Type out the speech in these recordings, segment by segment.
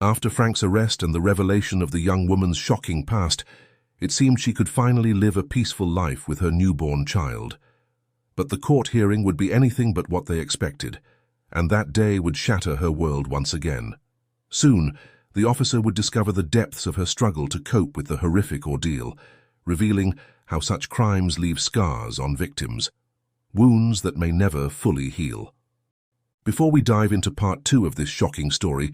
After Frank's arrest and the revelation of the young woman's shocking past, it seemed she could finally live a peaceful life with her newborn child. But the court hearing would be anything but what they expected, and that day would shatter her world once again. Soon, the officer would discover the depths of her struggle to cope with the horrific ordeal, revealing how such crimes leave scars on victims, wounds that may never fully heal. Before we dive into part 2 of this shocking story,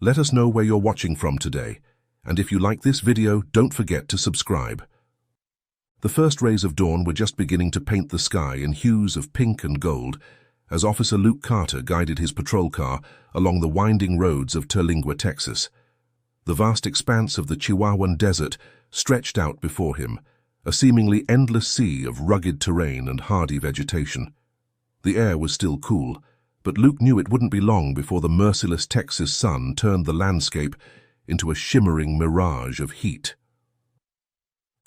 let us know where you're watching from today, and if you like this video, don't forget to subscribe. The first rays of dawn were just beginning to paint the sky in hues of pink and gold as Officer Luke Carter guided his patrol car along the winding roads of Terlingua, Texas. The vast expanse of the Chihuahuan Desert stretched out before him, a seemingly endless sea of rugged terrain and hardy vegetation. The air was still cool, but Luke knew it wouldn't be long before the merciless Texas sun turned the landscape into a shimmering mirage of heat.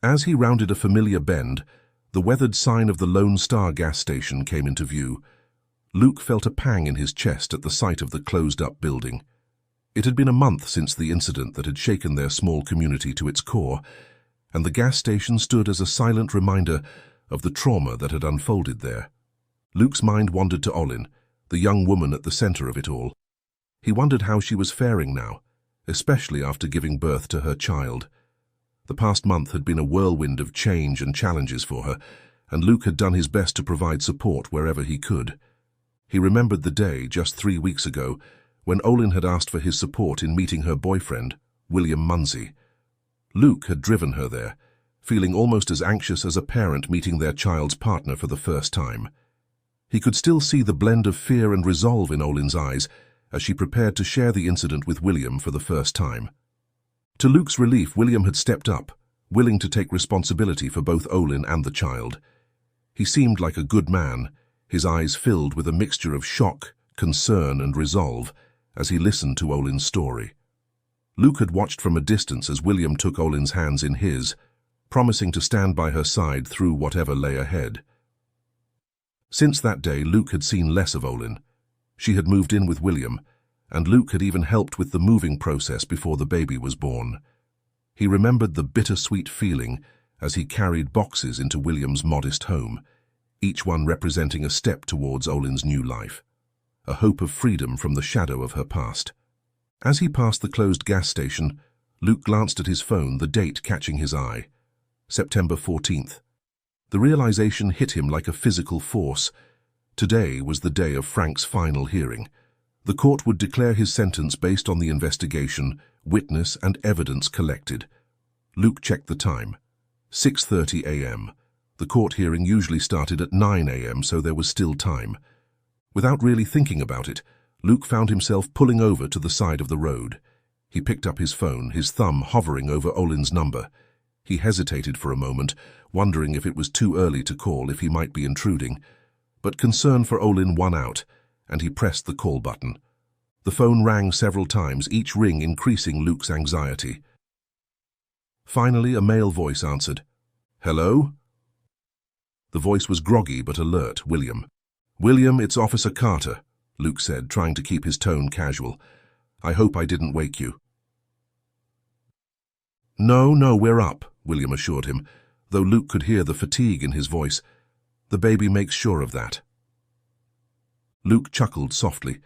As he rounded a familiar bend, the weathered sign of the Lone Star gas station came into view. Luke felt a pang in his chest at the sight of the closed-up building. It had been a month since the incident that had shaken their small community to its core, and the gas station stood as a silent reminder of the trauma that had unfolded there. Luke's mind wandered to Olen, the young woman at the center of it all. He wondered how she was faring now, especially after giving birth to her child. The past month had been a whirlwind of change and challenges for her, and Luke had done his best to provide support wherever he could. He remembered the day, just 3 weeks ago, when Olen had asked for his support in meeting her boyfriend, William Munsey. Luke had driven her there, feeling almost as anxious as a parent meeting their child's partner for the first time. He could still see the blend of fear and resolve in Olen's eyes as she prepared to share the incident with William for the first time. To Luke's relief, William had stepped up, willing to take responsibility for both Olen and the child. He seemed like a good man, his eyes filled with a mixture of shock, concern, and resolve as he listened to Olen's story. Luke had watched from a distance as William took Olen's hands in his, promising to stand by her side through whatever lay ahead. Since that day, Luke had seen less of Olen. She had moved in with William, and Luke had even helped with the moving process before the baby was born. He remembered the bittersweet feeling as he carried boxes into William's modest home, each one representing a step towards Olen's new life, a hope of freedom from the shadow of her past. As he passed the closed gas station, Luke glanced at his phone, the date catching his eye. September 14th. The realization hit him like a physical force. Today was the day of Frank's final hearing. The court would declare his sentence based on the investigation, witness, and evidence collected. Luke checked the time. 6:30 a.m. The court hearing usually started at 9 a.m., so there was still time. Without really thinking about it, Luke found himself pulling over to the side of the road. He picked up his phone, his thumb hovering over Olen's number. He hesitated for a moment, wondering if it was too early to call, if he might be intruding. But concern for Olen won out, and he pressed the call button. The phone rang several times, each ring increasing Luke's anxiety. Finally, a male voice answered. "Hello?" The voice was groggy but alert. "William." "William, it's Officer Carter," Luke said, trying to keep his tone casual. "I hope I didn't wake you." No, we're up," William assured him, though Luke could hear the fatigue in his voice. "The baby makes sure of that." Luke chuckled softly,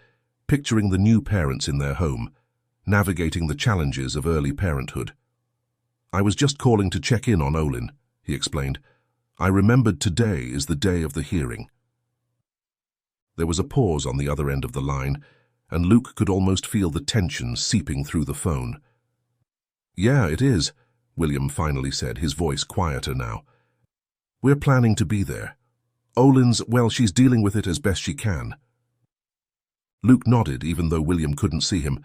picturing the new parents in their home, navigating the challenges of early parenthood. "I was just calling to check in on Olen," he explained. "I remembered today is the day of the hearing." There was a pause on the other end of the line, and Luke could almost feel the tension seeping through the phone. "Yeah, it is," William finally said, his voice quieter now. "We're planning to be there. Well, she's dealing with it as best she can." Luke nodded, even though William couldn't see him.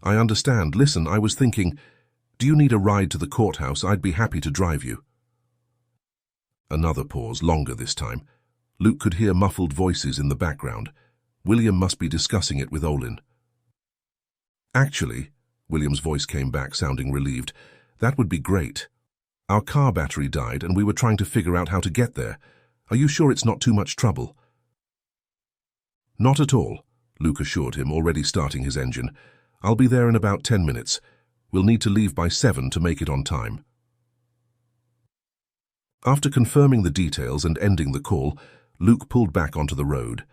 "I understand. Listen, I was thinking, do you need a ride to the courthouse? I'd be happy to drive you." Another pause, longer this time. Luke could hear muffled voices in the background. William must be discussing it with Olen. "Actually," William's voice came back, sounding relieved, "that would be great. Our car battery died and we were trying to figure out how to get there. Are you sure it's not too much trouble?" "Not at all," Luke assured him, already starting his engine. I'll be there in about 10 minutes. We'll need to leave by 7 to make it on time. After confirming the details and ending the call, Luke pulled back onto the road.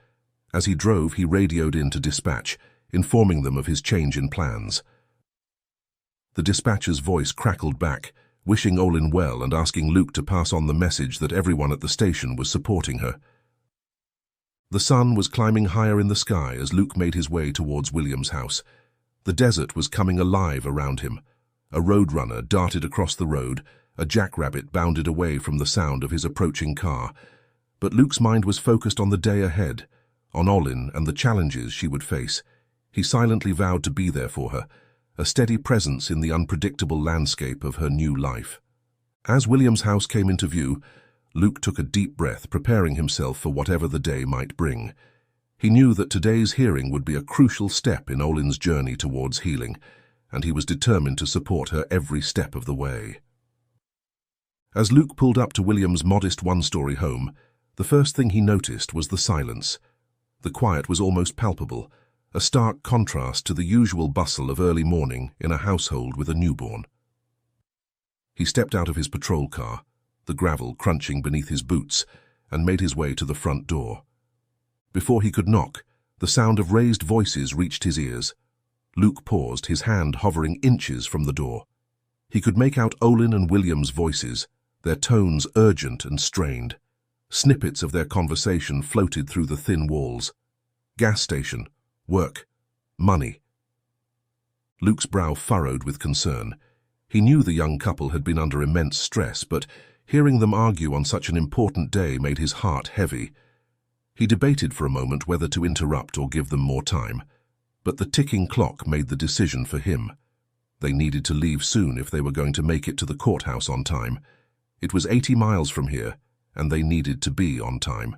As he drove, he radioed in to dispatch, informing them of his change in plans. The dispatcher's voice crackled back, wishing Olen well and asking Luke to pass on the message that everyone at the station was supporting her. The sun was climbing higher in the sky as Luke made his way towards William's house. The desert was coming alive around him. A roadrunner darted across the road, a jackrabbit bounded away from the sound of his approaching car. But Luke's mind was focused on the day ahead, on Olen and the challenges she would face. He silently vowed to be there for her, a steady presence in the unpredictable landscape of her new life. As William's house came into view, Luke took a deep breath, preparing himself for whatever the day might bring. He knew that today's hearing would be a crucial step in Olen's journey towards healing, and he was determined to support her every step of the way. As Luke pulled up to William's modest one-story home, the first thing he noticed was the silence. The quiet was almost palpable, a stark contrast to the usual bustle of early morning in a household with a newborn. He stepped out of his patrol car, the gravel crunching beneath his boots, and made his way to the front door. Before he could knock, the sound of raised voices reached his ears. Luke paused, his hand hovering inches from the door. He could make out Olen and William's voices, their tones urgent and strained. Snippets of their conversation floated through the thin walls. Gas station, work, money. Luke's brow furrowed with concern. He knew the young couple had been under immense stress, but hearing them argue on such an important day made his heart heavy. He debated for a moment whether to interrupt or give them more time, but the ticking clock made the decision for him. They needed to leave soon if they were going to make it to the courthouse on time. It was 80 miles from here, and they needed to be on time.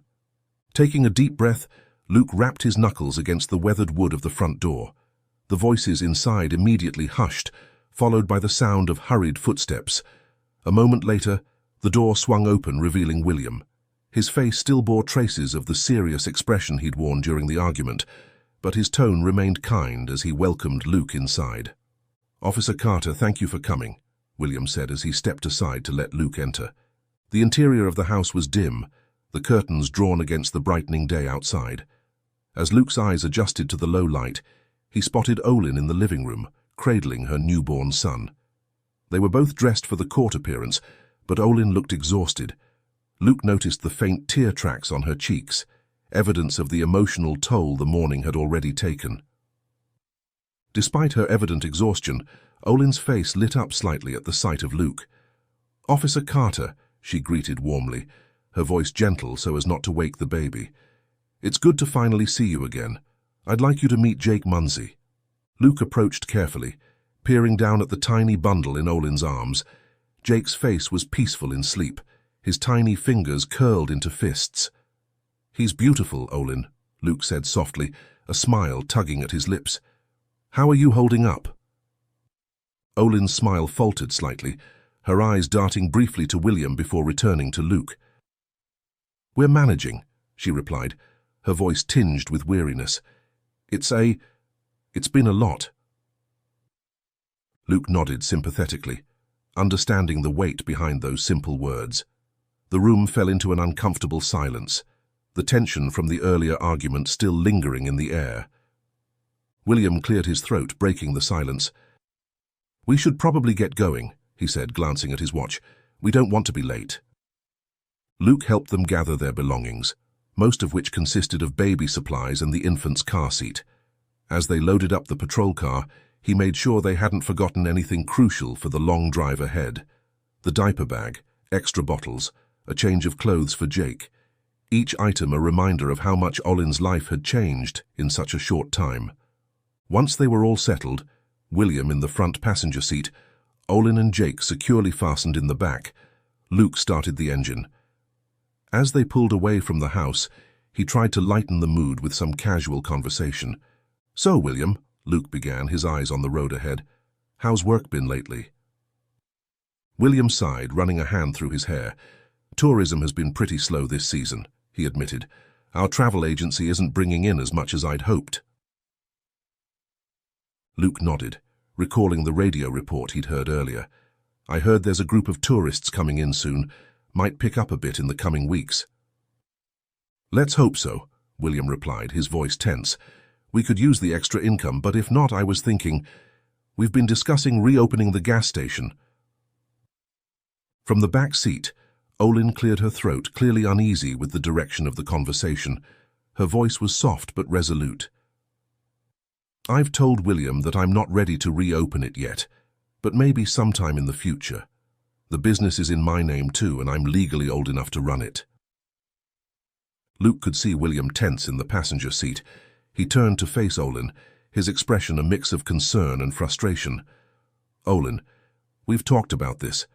Taking a deep breath, Luke rapped his knuckles against the weathered wood of the front door. The voices inside immediately hushed, followed by the sound of hurried footsteps. A moment later, the door swung open, revealing William. His face still bore traces of the serious expression he'd worn during the argument, but his tone remained kind as he welcomed Luke inside. "Officer Carter, thank you for coming," William said as he stepped aside to let Luke enter. The interior of the house was dim, the curtains drawn against the brightening day outside. As Luke's eyes adjusted to the low light, he spotted Olen in the living room, cradling her newborn son. They were both dressed for the court appearance, but Olen looked exhausted. Luke noticed the faint tear tracks on her cheeks, evidence of the emotional toll the morning had already taken. Despite her evident exhaustion, Olen's face lit up slightly at the sight of Luke. "Officer Carter," she greeted warmly, her voice gentle so as not to wake the baby. "It's good to finally see you again. I'd like you to meet Jake Munsey." Luke approached carefully, peering down at the tiny bundle in Olen's arms. Jake's face was peaceful in sleep, his tiny fingers curled into fists. "He's beautiful, Olen," Luke said softly, a smile tugging at his lips. "How are you holding up?" Olen's smile faltered slightly, her eyes darting briefly to William before returning to Luke. "We're managing," she replied, her voice tinged with weariness. It's been a lot." Luke nodded sympathetically, understanding the weight behind those simple words. The room fell into an uncomfortable silence, the tension from the earlier argument still lingering in the air. William cleared his throat, breaking the silence. "We should probably get going," he said, glancing at his watch. "We don't want to be late." Luke helped them gather their belongings, most of which consisted of baby supplies and the infant's car seat. As they loaded up the patrol car, he made sure they hadn't forgotten anything crucial for the long drive ahead. The diaper bag, extra bottles, a change of clothes for Jake. Each item a reminder of how much Olen's life had changed in such a short time. Once they were all settled, William in the front passenger seat, Olen and Jake securely fastened in the back, Luke started the engine. As they pulled away from the house, he tried to lighten the mood with some casual conversation. "So, William," Luke began, his eyes on the road ahead, "how's work been lately?" William sighed, running a hand through his hair. "Tourism has been pretty slow this season," he admitted. "Our travel agency isn't bringing in as much as I'd hoped." Luke nodded, recalling the radio report he'd heard earlier. I heard there's a group of tourists coming in soon. Might pick up a bit in the coming weeks. Let's hope so, William replied, his voice tense. We could use the extra income, but if not, I was thinking, we've been discussing reopening the gas station. From the back seat, Olen cleared her throat, clearly uneasy with the direction of the conversation. Her voice was soft but resolute. I've told William that I'm not ready to reopen it yet, but maybe sometime in the future. The business is in my name too, and I'm legally old enough to run it. Luke could see William tense in the passenger seat. He turned to face Olen, his expression a mix of concern and frustration. Olen, we've talked about this.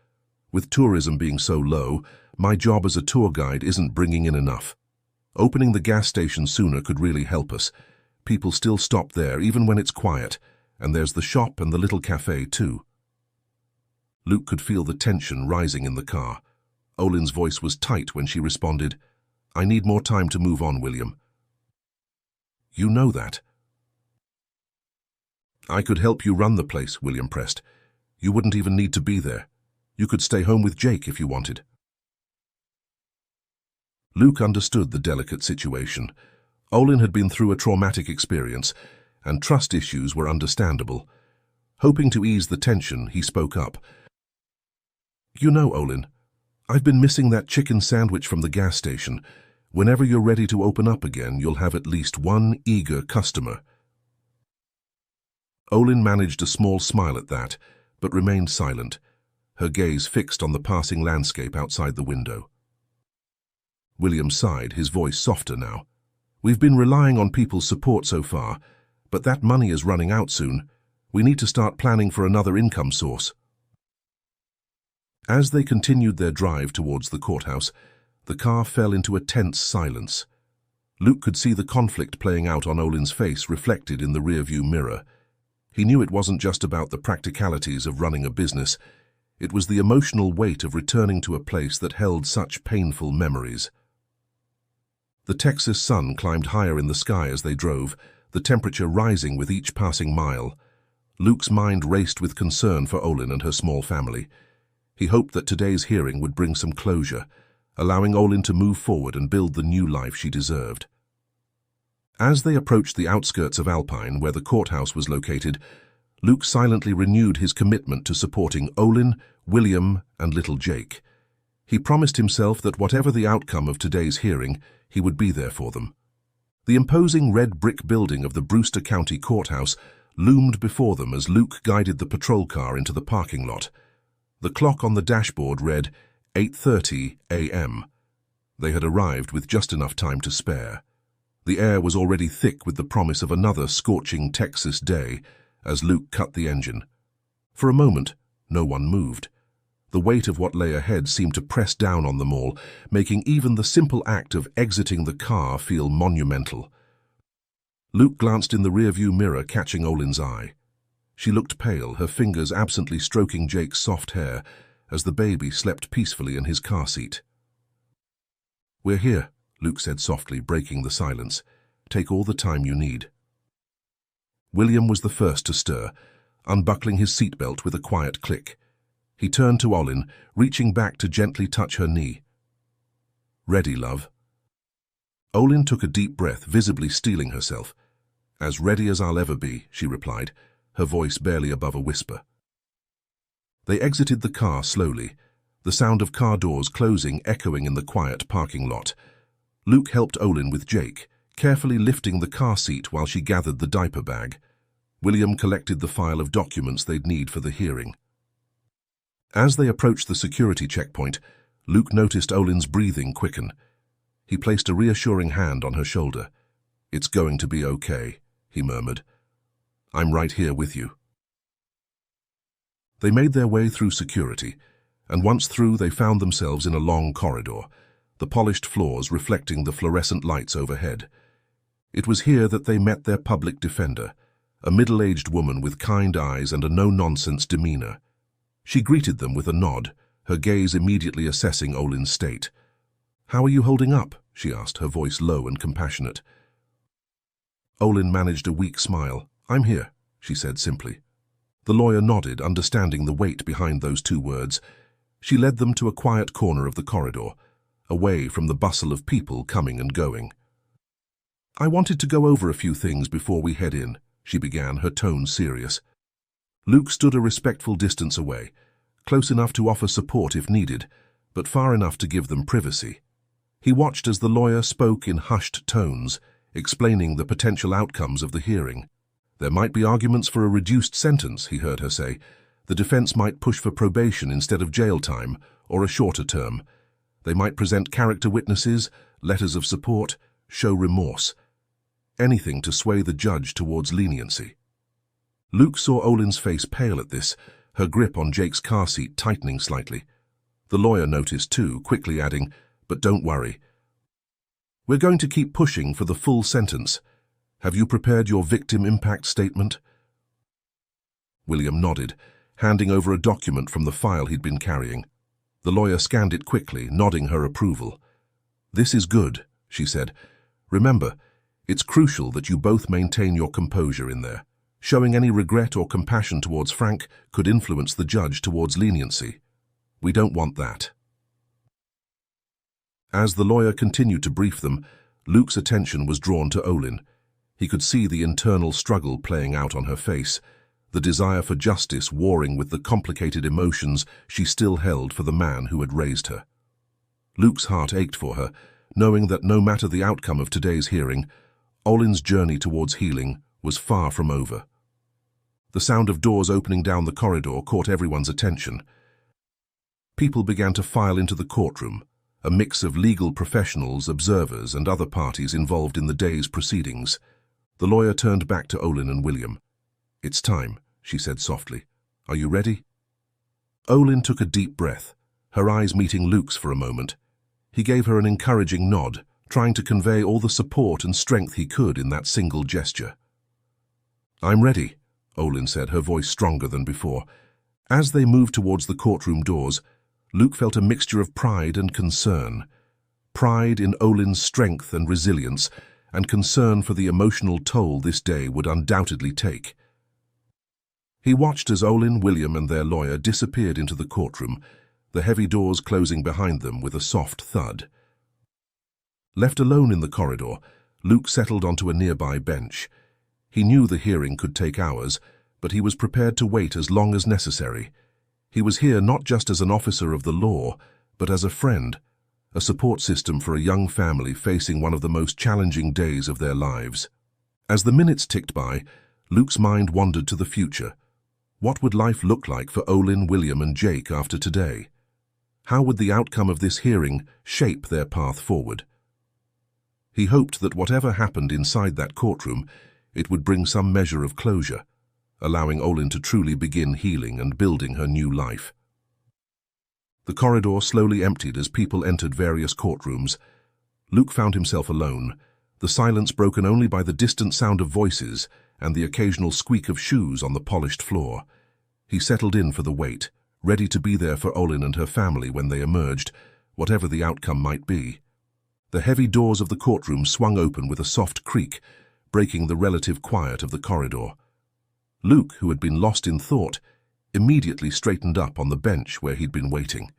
With tourism being so low, my job as a tour guide isn't bringing in enough. Opening the gas station sooner could really help us. People still stop there even when it's quiet, and there's the shop and the little cafe too. Luke could feel the tension rising in the car. Olen's voice was tight when she responded, I need more time to move on, William. You know that. I could help you run the place, William pressed. You wouldn't even need to be there. You could stay home with Jake if you wanted. Luke understood the delicate situation. Olen had been through a traumatic experience, and trust issues were understandable. Hoping to ease the tension, he spoke up. You know, Olen, I've been missing that chicken sandwich from the gas station. Whenever you're ready to open up again, you'll have at least one eager customer. Olen managed a small smile at that, but remained silent, her gaze fixed on the passing landscape outside the window. William sighed, his voice softer now. We've been relying on people's support so far, but that money is running out soon. We need to start planning for another income source. As they continued their drive towards the courthouse, the car fell into a tense silence. Luke could see the conflict playing out on Olen's face reflected in the rearview mirror. He knew it wasn't just about the practicalities of running a business. It was the emotional weight of returning to a place that held such painful memories. The Texas sun climbed higher in the sky as they drove, the temperature rising with each passing mile. Luke's mind raced with concern for Olen and her small family. He hoped that today's hearing would bring some closure, allowing Olen to move forward and build the new life she deserved. As they approached the outskirts of Alpine, where the courthouse was located, Luke silently renewed his commitment to supporting Olen, William, and little Jake. He promised himself that whatever the outcome of today's hearing, he would be there for them. The imposing red brick building of the Brewster County Courthouse loomed before them as Luke guided the patrol car into the parking lot. The clock on the dashboard read 8:30 a.m. They had arrived with just enough time to spare. The air was already thick with the promise of another scorching Texas day as Luke cut the engine. For a moment, no one moved. The weight of what lay ahead seemed to press down on them all, making even the simple act of exiting the car feel monumental. Luke glanced in the rearview mirror, catching Olen's eye. She looked pale, her fingers absently stroking Jake's soft hair as the baby slept peacefully in his car seat. We're here, Luke said softly, breaking the silence. Take all the time you need. William was the first to stir, unbuckling his seatbelt with a quiet click. He turned to Olen, reaching back to gently touch her knee. Ready, love? Olen took a deep breath, visibly steeling herself. As ready as I'll ever be, she replied, her voice barely above a whisper. They exited the car slowly, the sound of car doors closing echoing in the quiet parking lot. Luke helped Olen with Jake, carefully lifting the car seat while she gathered the diaper bag. William collected the file of documents they'd need for the hearing. As they approached the security checkpoint, Luke noticed Olen's breathing quicken. He placed a reassuring hand on her shoulder. It's going to be okay, he murmured. I'm right here with you. They made their way through security, and once through they found themselves in a long corridor, the polished floors reflecting the fluorescent lights overhead. It was here that they met their public defender, a middle-aged woman with kind eyes and a no-nonsense demeanor. She greeted them with a nod, her gaze immediately assessing Olen's state. How are you holding up? She asked, her voice low and compassionate. Olen managed a weak smile. I'm here, she said simply. The lawyer nodded, understanding the weight behind those two words. She led them to a quiet corner of the corridor, away from the bustle of people coming and going. "I wanted to go over a few things before we head in," she began, her tone serious. Luke stood a respectful distance away, close enough to offer support if needed, but far enough to give them privacy. He watched as the lawyer spoke in hushed tones, explaining the potential outcomes of the hearing. There might be arguments for a reduced sentence, he heard her say. The defense might push for probation instead of jail time, or a shorter term. They might present character witnesses, letters of support, show remorse. Anything to sway the judge towards leniency. Luke saw Olen's face pale at this, her grip on Jake's car seat tightening slightly. The lawyer noticed too, quickly adding, "But don't worry. We're going to keep pushing for the full sentence. Have you prepared your victim impact statement?" William nodded, handing over a document from the file he'd been carrying. The lawyer scanned it quickly, nodding her approval. "This is good," she said. "Remember, it's crucial that you both maintain your composure in there. Showing any regret or compassion towards Frank could influence the judge towards leniency. We don't want that." As the lawyer continued to brief them, Luke's attention was drawn to Olen. He could see the internal struggle playing out on her face, the desire for justice warring with the complicated emotions she still held for the man who had raised her. Luke's heart ached for her, knowing that no matter the outcome of today's hearing, Olen's journey towards healing was far from over. The sound of doors opening down the corridor caught everyone's attention. People began to file into the courtroom, a mix of legal professionals, observers, and other parties involved in the day's proceedings. The lawyer turned back to Olen and William. "It's time," she said softly. "Are you ready?" Olen took a deep breath, her eyes meeting Luke's for a moment. He gave her an encouraging nod, trying to convey all the support and strength he could in that single gesture. "I'm ready," Olen said, her voice stronger than before. As they moved towards the courtroom doors, Luke felt a mixture of pride and concern. Pride in Olen's strength and resilience, and concern for the emotional toll this day would undoubtedly take. He watched as Olen, William, and their lawyer disappeared into the courtroom, the heavy doors closing behind them with a soft thud. Left alone in the corridor, Luke settled onto a nearby bench. He knew the hearing could take hours, but he was prepared to wait as long as necessary. He was here not just as an officer of the law, but as a friend, a support system for a young family facing one of the most challenging days of their lives. As the minutes ticked by, Luke's mind wandered to the future. What would life look like for Olen, William, and Jake after today? How would the outcome of this hearing shape their path forward? He hoped that whatever happened inside that courtroom, it would bring some measure of closure, allowing Olen to truly begin healing and building her new life. The corridor slowly emptied as people entered various courtrooms. Luke found himself alone, the silence broken only by the distant sound of voices and the occasional squeak of shoes on the polished floor. He settled in for the wait, ready to be there for Olen and her family when they emerged, whatever the outcome might be. The heavy doors of the courtroom swung open with a soft creak, breaking the relative quiet of the corridor. Luke, who had been lost in thought, immediately straightened up on the bench where he'd been waiting.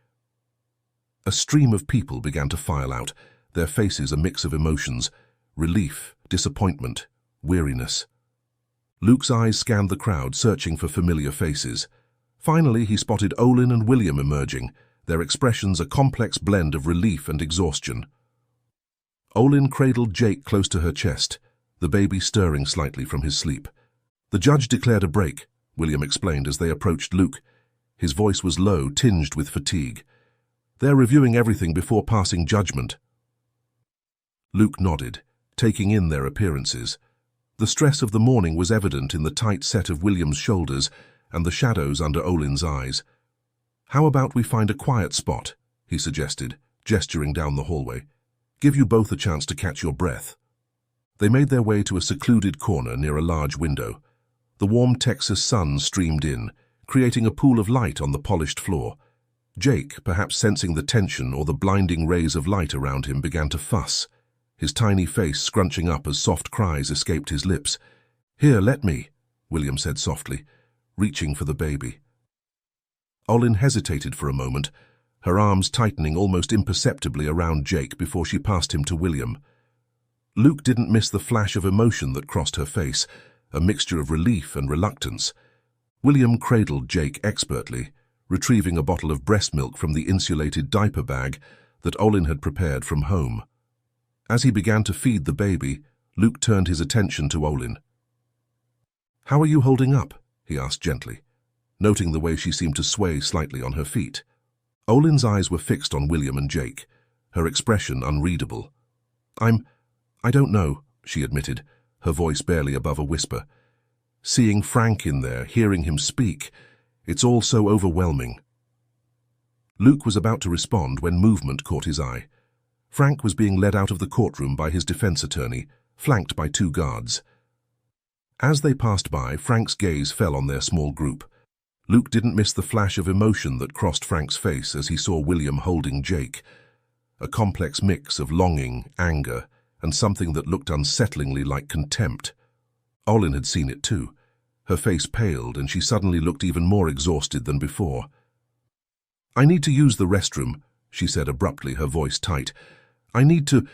A stream of people began to file out, their faces a mix of emotions: relief, disappointment, weariness. Luke's eyes scanned the crowd, searching for familiar faces. Finally, he spotted Olen and William emerging, their expressions a complex blend of relief and exhaustion. Olen cradled Jake close to her chest, the baby stirring slightly from his sleep. "The judge declared a break," William explained as they approached Luke. His voice was low, tinged with fatigue. "They're reviewing everything before passing judgment." Luke nodded, taking in their appearances. The stress of the morning was evident in the tight set of William's shoulders and the shadows under Olen's eyes. "How about we find a quiet spot?" he suggested, gesturing down the hallway. "Give you both a chance to catch your breath." They made their way to a secluded corner near a large window. The warm Texas sun streamed in, creating a pool of light on the polished floor. Jake, perhaps sensing the tension or the blinding rays of light around him, began to fuss, his tiny face scrunching up as soft cries escaped his lips. "Here, let me," William said softly, reaching for the baby. Olen hesitated for a moment, her arms tightening almost imperceptibly around Jake before she passed him to William. Luke didn't miss the flash of emotion that crossed her face, a mixture of relief and reluctance. William cradled Jake expertly, retrieving a bottle of breast milk from the insulated diaper bag that Olen had prepared from home. As he began to feed the baby, Luke turned his attention to Olen. "How are you holding up?" he asked gently, noting the way she seemed to sway slightly on her feet. Olen's eyes were fixed on William and Jake, her expression unreadable. I don't know," she admitted, her voice barely above a whisper. "Seeing Frank in there, hearing him speak, it's all so overwhelming." Luke was about to respond when movement caught his eye. Frank was being led out of the courtroom by his defense attorney, flanked by 2 guards. As they passed by, Frank's gaze fell on their small group. Luke didn't miss the flash of emotion that crossed Frank's face as he saw William holding Jake, a complex mix of longing, anger, and something that looked unsettlingly like contempt. Olen had seen it too. Her face paled, and she suddenly looked even more exhausted than before. "I need to use the restroom," she said abruptly, her voice tight. "I need to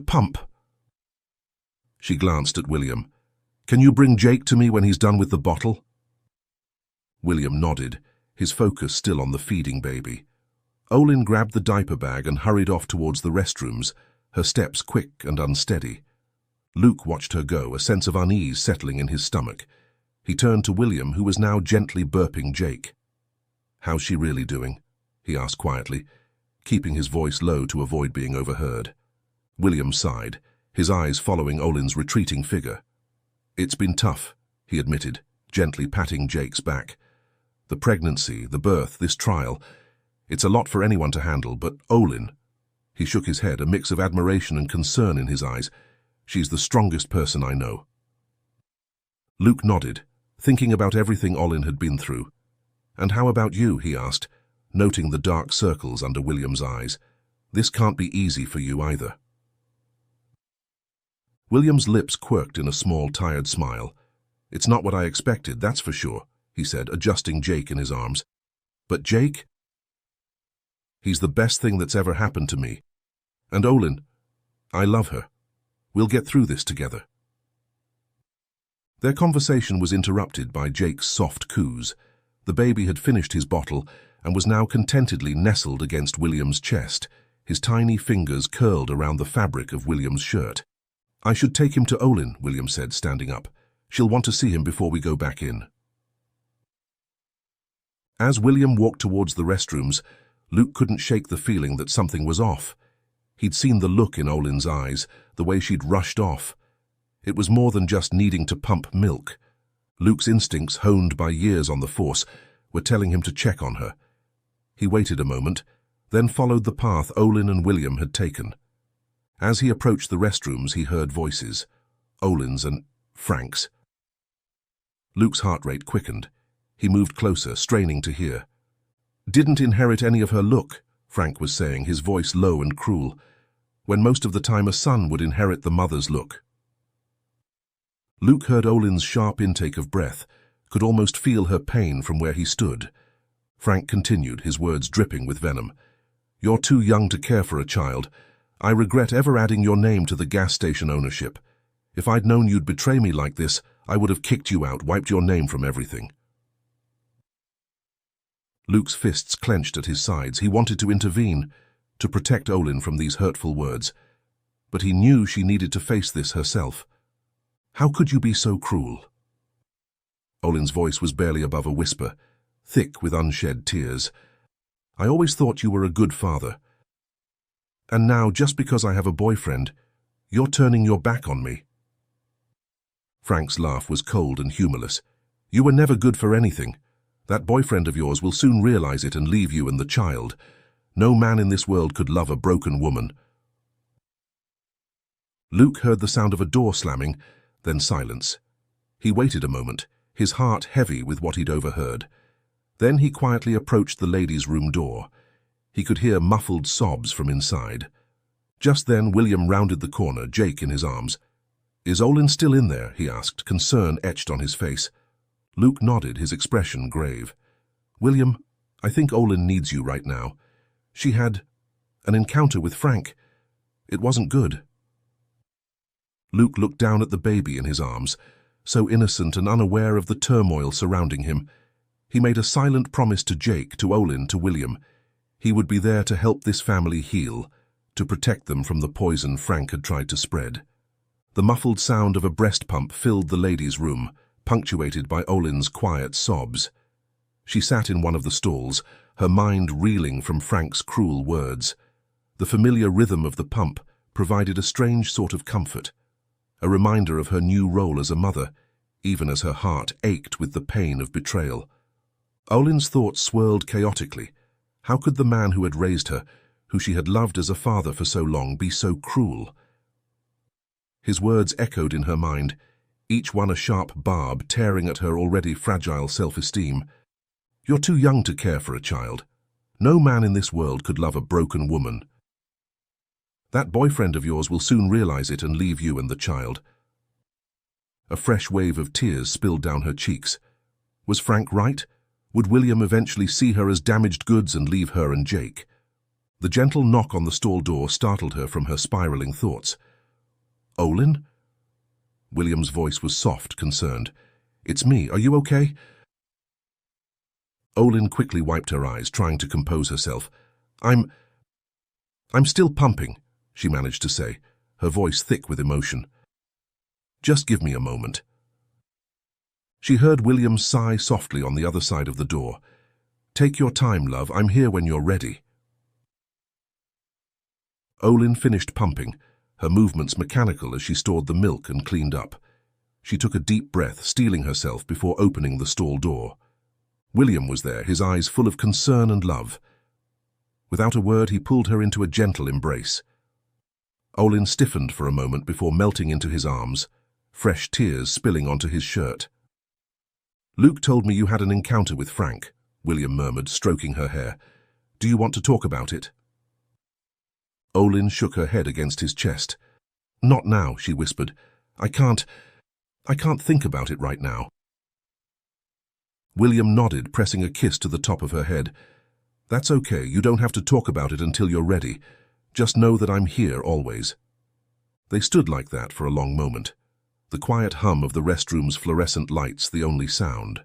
pump." She glanced at William. "Can you bring Jake to me when he's done with the bottle?" William nodded, his focus still on the feeding baby. Olen grabbed the diaper bag and hurried off towards the restrooms, her steps quick and unsteady. Luke watched her go, a sense of unease settling in his stomach. He turned to William, who was now gently burping Jake. "How's she really doing?" he asked quietly, keeping his voice low to avoid being overheard. William sighed, his eyes following Olen's retreating figure. "It's been tough," he admitted, gently patting Jake's back. "The pregnancy, the birth, this trial, it's a lot for anyone to handle, but Olen—" He shook his head, a mix of admiration and concern in his eyes. "She's the strongest person I know." Luke nodded, thinking about everything Olen had been through. "And how about you?" he asked, noting the dark circles under William's eyes. "This can't be easy for you either." William's lips quirked in a small, tired smile. "It's not what I expected, that's for sure," he said, adjusting Jake in his arms. "But Jake? He's the best thing that's ever happened to me. And Olen, I love her. We'll get through this together." Their conversation was interrupted by Jake's soft coos. The baby had finished his bottle and was now contentedly nestled against William's chest, his tiny fingers curled around the fabric of William's shirt. "I should take him to Olen," William said, standing up. "She'll want to see him before we go back in." As William walked towards the restrooms, Luke couldn't shake the feeling that something was off. He'd seen the look in Olen's eyes, the way she'd rushed off. It was more than just needing to pump milk. Luke's instincts, honed by years on the force, were telling him to check on her. He waited a moment, then followed the path Olen and William had taken. As he approached the restrooms, he heard voices, Olen's and Frank's. Luke's heart rate quickened. He moved closer, straining to hear. "Didn't inherit any of her look," Frank was saying, his voice low and cruel, "when most of the time a son would inherit the mother's look." Luke heard Olen's sharp intake of breath, could almost feel her pain from where he stood. Frank continued, his words dripping with venom. "You're too young to care for a child. I regret ever adding your name to the gas station ownership. If I'd known you'd betray me like this, I would have kicked you out, wiped your name from everything." Luke's fists clenched at his sides. He wanted to intervene, to protect Olen from these hurtful words. But he knew she needed to face this herself. "How could you be so cruel?" Olen's voice was barely above a whisper, thick with unshed tears. "I always thought you were a good father. And now, just because I have a boyfriend, you're turning your back on me." Frank's laugh was cold and humorless. "You were never good for anything. That boyfriend of yours will soon realize it and leave you and the child. No man in this world could love a broken woman." Luke heard the sound of a door slamming, then silence. He waited a moment, his heart heavy with what he'd overheard. Then he quietly approached the ladies' room door. He could hear muffled sobs from inside. Just then William rounded the corner, Jake in his arms. "Is Olen still in there?" he asked, concern etched on his face. Luke nodded, his expression grave. "William, I think Olen needs you right now. She had an encounter with Frank. It wasn't good." Luke looked down at the baby in his arms, so innocent and unaware of the turmoil surrounding him. He made a silent promise to Jake, to Olen, to William. He would be there to help this family heal, to protect them from the poison Frank had tried to spread. The muffled sound of a breast pump filled the lady's room, punctuated by Olen's quiet sobs. She sat in one of the stalls, her mind reeling from Frank's cruel words. The familiar rhythm of the pump provided a strange sort of comfort, a reminder of her new role as a mother, even as her heart ached with the pain of betrayal. Olen's thoughts swirled chaotically. How could the man who had raised her, who she had loved as a father for so long, be so cruel? His words echoed in her mind, each one a sharp barb tearing at her already fragile self-esteem. "You're too young to care for a child. No man in this world could love a broken woman. That boyfriend of yours will soon realize it and leave you and the child." A fresh wave of tears spilled down her cheeks. Was Frank right? Would William eventually see her as damaged goods and leave her and Jake? The gentle knock on the stall door startled her from her spiraling thoughts. "Olen?" William's voice was soft, concerned. "It's me. Are you okay?" Olen quickly wiped her eyes, trying to compose herself. I'm still pumping," she managed to say, her voice thick with emotion. "Just give me a moment." She heard William sigh softly on the other side of the door. "Take your time, love. I'm here when you're ready." Olen finished pumping, her movements mechanical as she stored the milk and cleaned up. She took a deep breath, steeling herself before opening the stall door. William was there, his eyes full of concern and love. Without a word, he pulled her into a gentle embrace. Olen stiffened for a moment before melting into his arms, fresh tears spilling onto his shirt. "Luke told me you had an encounter with Frank," William murmured, stroking her hair. "Do you want to talk about it?" Olen shook her head against his chest. "Not now," she whispered. I can't think about it right now." William nodded, pressing a kiss to the top of her head. "That's okay. You don't have to talk about it until you're ready. Just know that I'm here always." They stood like that for a long moment, the quiet hum of the restroom's fluorescent lights the only sound.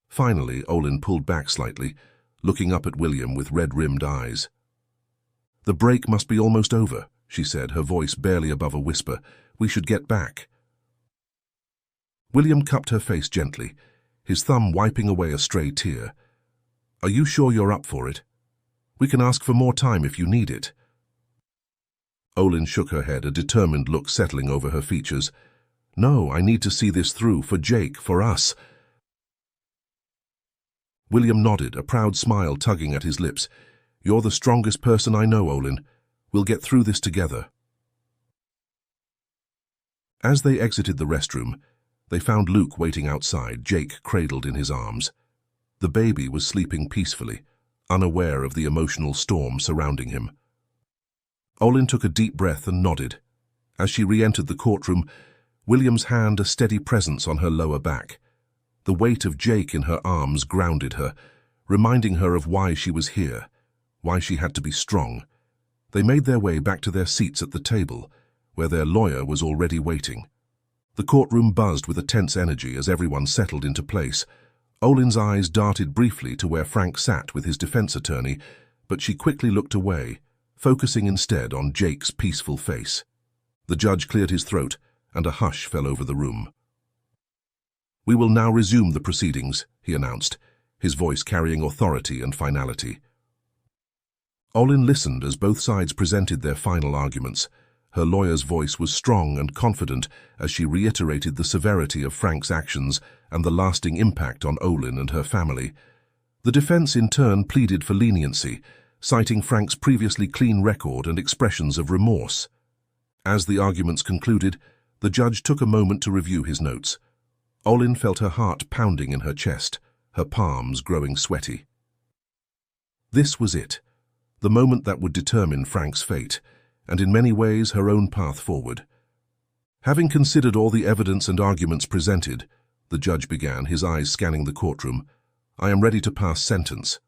Finally, Olen pulled back slightly, looking up at William with red-rimmed eyes. "The break must be almost over," she said, her voice barely above a whisper. "We should get back." William cupped her face gently, his thumb wiping away a stray tear. "Are you sure you're up for it? We can ask for more time if you need it." Olen shook her head, a determined look settling over her features. "No, I need to see this through, for Jake, for us." William nodded, a proud smile tugging at his lips. "You're the strongest person I know, Olen. We'll get through this together." As they exited the restroom, they found Luke waiting outside, Jake cradled in his arms. The baby was sleeping peacefully, unaware of the emotional storm surrounding him. Olen took a deep breath and nodded. As she re-entered the courtroom, William's hand a steady presence on her lower back. The weight of Jake in her arms grounded her, reminding her of why she was here, why she had to be strong. They made their way back to their seats at the table, where their lawyer was already waiting. The courtroom buzzed with a tense energy as everyone settled into place. Olen's eyes darted briefly to where Frank sat with his defense attorney, but she quickly looked away, focusing instead on Jake's peaceful face. The judge cleared his throat, and a hush fell over the room. "We will now resume the proceedings," he announced, his voice carrying authority and finality. Olen listened as both sides presented their final arguments. Her lawyer's voice was strong and confident as she reiterated the severity of Frank's actions and the lasting impact on Olen and her family. The defense in turn pleaded for leniency, citing Frank's previously clean record and expressions of remorse. As the arguments concluded, the judge took a moment to review his notes. Olen felt her heart pounding in her chest, her palms growing sweaty. This was it, the moment that would determine Frank's fate, and in many ways her own path forward. Having considered all the evidence and arguments presented, the judge began, his eyes scanning the courtroom, I am ready to pass sentence.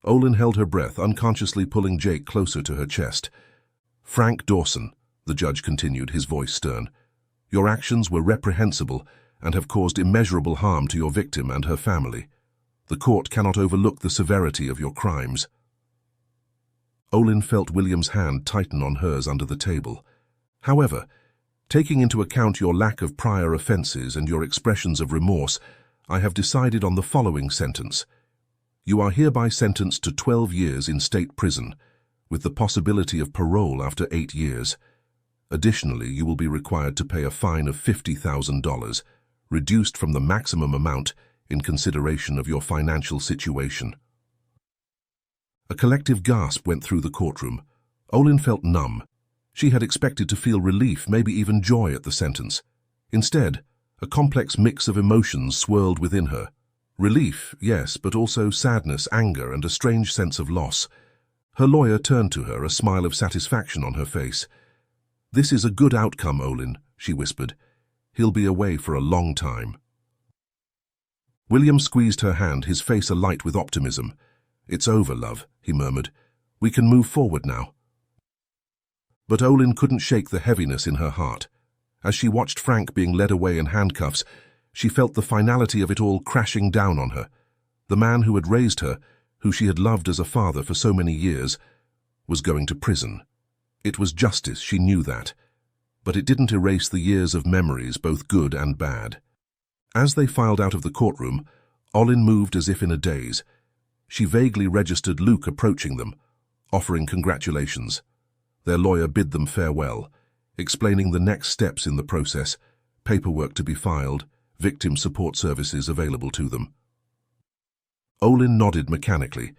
Olen held her breath, unconsciously pulling Jake closer to her chest. Frank Dawson, the judge continued, his voice stern, your actions were reprehensible and have caused immeasurable harm to your victim and her family. The court cannot overlook the severity of your crimes. Olen felt William's hand tighten on hers under the table. However, taking into account your lack of prior offenses and your expressions of remorse, I have decided on the following sentence. You are hereby sentenced to 12 years in state prison, with the possibility of parole after 8 years. Additionally, you will be required to pay a fine of $50,000, reduced from the maximum amount in consideration of your financial situation. A collective gasp went through the courtroom. Olen felt numb. She had expected to feel relief, maybe even joy at the sentence. Instead, a complex mix of emotions swirled within her. Relief, yes, but also sadness, anger, and a strange sense of loss. Her lawyer turned to her, a smile of satisfaction on her face. This is a good outcome, Olen, she whispered. He'll be away for a long time. William squeezed her hand, his face alight with optimism. It's over, love, he murmured. We can move forward now. But Olen couldn't shake the heaviness in her heart. As she watched Frank being led away in handcuffs, she felt the finality of it all crashing down on her. The man who had raised her, who she had loved as a father for so many years, was going to prison. It was justice, she knew that. But it didn't erase the years of memories, both good and bad. As they filed out of the courtroom, Olen moved as if in a daze. She vaguely registered Luke approaching them, offering congratulations. Their lawyer bid them farewell, explaining the next steps in the process, paperwork to be filed, victim support services available to them. Olen nodded mechanically,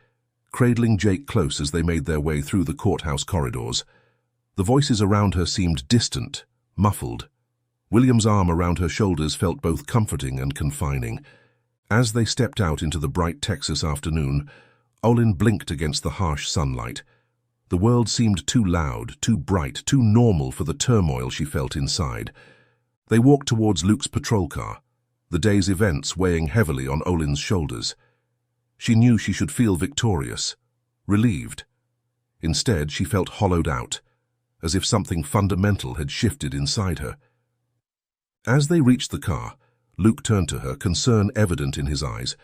cradling Jake close as they made their way through the courthouse corridors. The voices around her seemed distant, muffled. William's arm around her shoulders felt both comforting and confining. As they stepped out into the bright Texas afternoon, Olen blinked against the harsh sunlight. The world seemed too loud, too bright, too normal for the turmoil she felt inside. They walked towards Luke's patrol car, the day's events weighing heavily on Olen's shoulders. She knew she should feel victorious, relieved. Instead, she felt hollowed out, as if something fundamental had shifted inside her. As they reached the car, Luke turned to her, concern evident in his eyes.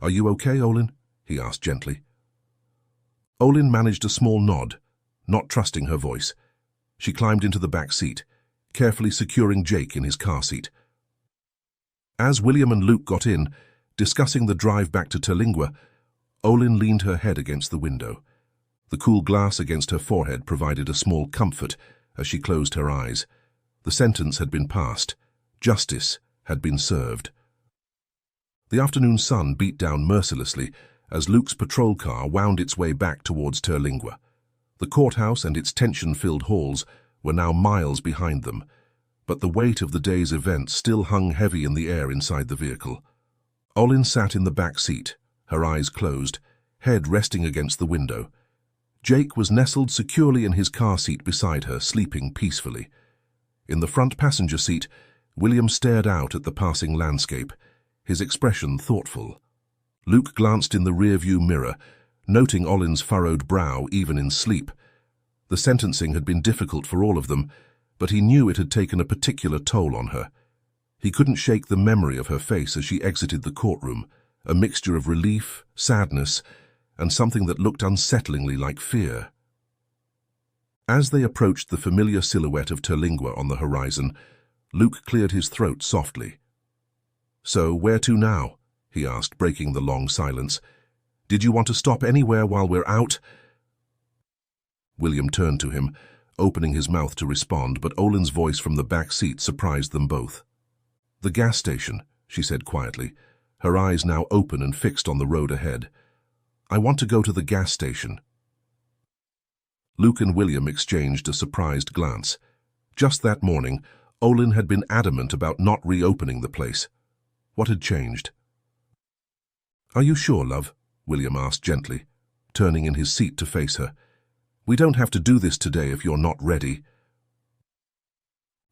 "Are you okay, Olen?" he asked gently. Olen managed a small nod, not trusting her voice. She climbed into the back seat, carefully securing Jake in his car seat. As William and Luke got in, discussing the drive back to Terlingua, Olen leaned her head against the window. The cool glass against her forehead provided a small comfort as she closed her eyes. The sentence had been passed. Justice had been served. The afternoon sun beat down mercilessly as Luke's patrol car wound its way back towards Terlingua. The courthouse and its tension-filled halls were now miles behind them, but the weight of the day's events still hung heavy in the air inside the vehicle. Olen sat in the back seat, her eyes closed, head resting against the window. Jake was nestled securely in his car seat beside her, sleeping peacefully. In the front passenger seat, William stared out at the passing landscape, his expression thoughtful. Luke glanced in the rearview mirror, noting Olen's furrowed brow even in sleep. The sentencing had been difficult for all of them, but he knew it had taken a particular toll on her. He couldn't shake the memory of her face as she exited the courtroom, a mixture of relief, sadness, and something that looked unsettlingly like fear. As they approached the familiar silhouette of Terlingua on the horizon, Luke cleared his throat softly. "So, where to now?" he asked, breaking the long silence. "Did you want to stop anywhere while we're out?" William turned to him, opening his mouth to respond, but Olen's voice from the back seat surprised them both. "The gas station," she said quietly, her eyes now open and fixed on the road ahead. "I want to go to the gas station." Luke and William exchanged a surprised glance. Just that morning, Olen had been adamant about not reopening the place. What had changed? "Are you sure, love?" William asked gently, turning in his seat to face her. "We don't have to do this today if you're not ready."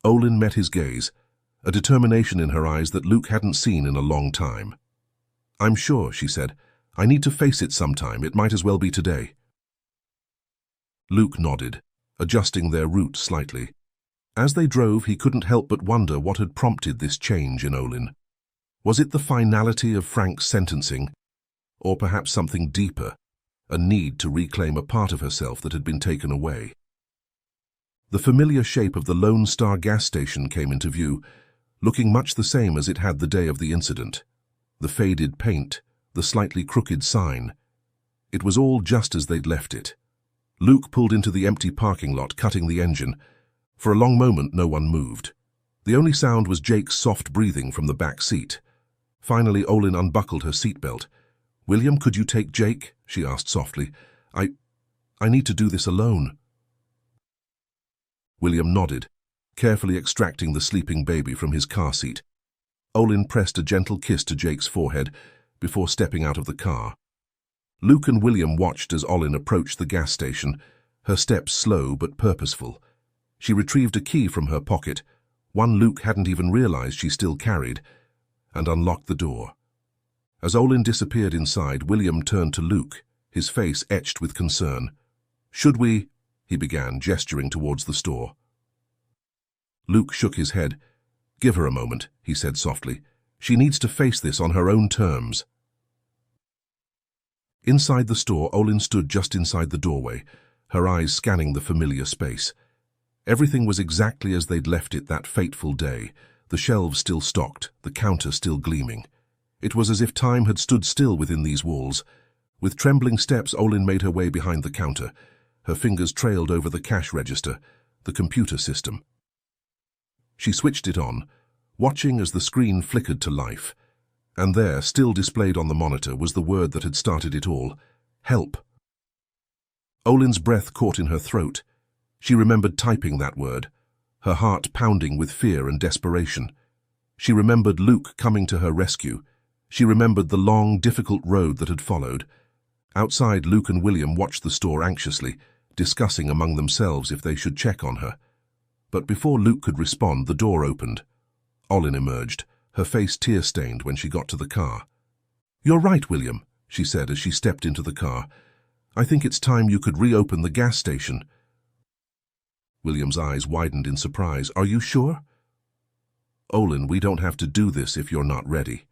Olen met his gaze, a determination in her eyes that Luke hadn't seen in a long time. "I'm sure," she said. "I need to face it sometime. It might as well be today." Luke nodded, adjusting their route slightly. As they drove, he couldn't help but wonder what had prompted this change in Olen. Was it the finality of Frank's sentencing, or perhaps something deeper, a need to reclaim a part of herself that had been taken away? The familiar shape of the Lone Star gas station came into view, looking much the same as it had the day of the incident. The faded paint, the slightly crooked sign. It was all just as they'd left it. Luke pulled into the empty parking lot, cutting the engine. For a long moment, no one moved. The only sound was Jake's soft breathing from the back seat. Finally, Olen unbuckled her seatbelt. "William, could you take Jake?" she asked softly. I need to do this alone." William nodded, carefully extracting the sleeping baby from his car seat. Olen pressed a gentle kiss to Jake's forehead before stepping out of the car. Luke and William watched as Olen approached the gas station, her steps slow but purposeful. She retrieved a key from her pocket, one Luke hadn't even realized she still carried, and unlocked the door. As Olen disappeared inside, William turned to Luke, his face etched with concern. "Should we?" he began, gesturing towards the store. Luke shook his head. "Give her a moment," he said softly. "She needs to face this on her own terms." Inside the store, Olen stood just inside the doorway, her eyes scanning the familiar space. Everything was exactly as they'd left it that fateful day, the shelves still stocked, the counter still gleaming. It was as if time had stood still within these walls. With trembling steps, Olen made her way behind the counter. Her fingers trailed over the cash register, the computer system. She switched it on, watching as the screen flickered to life. And there, still displayed on the monitor, was the word that had started it all: help. Olen's breath caught in her throat. She remembered typing that word, her heart pounding with fear and desperation. She remembered Luke coming to her rescue. She remembered the long, difficult road that had followed. Outside, Luke and William watched the store anxiously, discussing among themselves if they should check on her. But before Luke could respond, the door opened. Olen emerged, her face tear-stained when she got to the car. "You're right, William," she said as she stepped into the car. "I think it's time you could reopen the gas station." William's eyes widened in surprise. "Are you sure?" "Olen, we don't have to do this if you're not ready."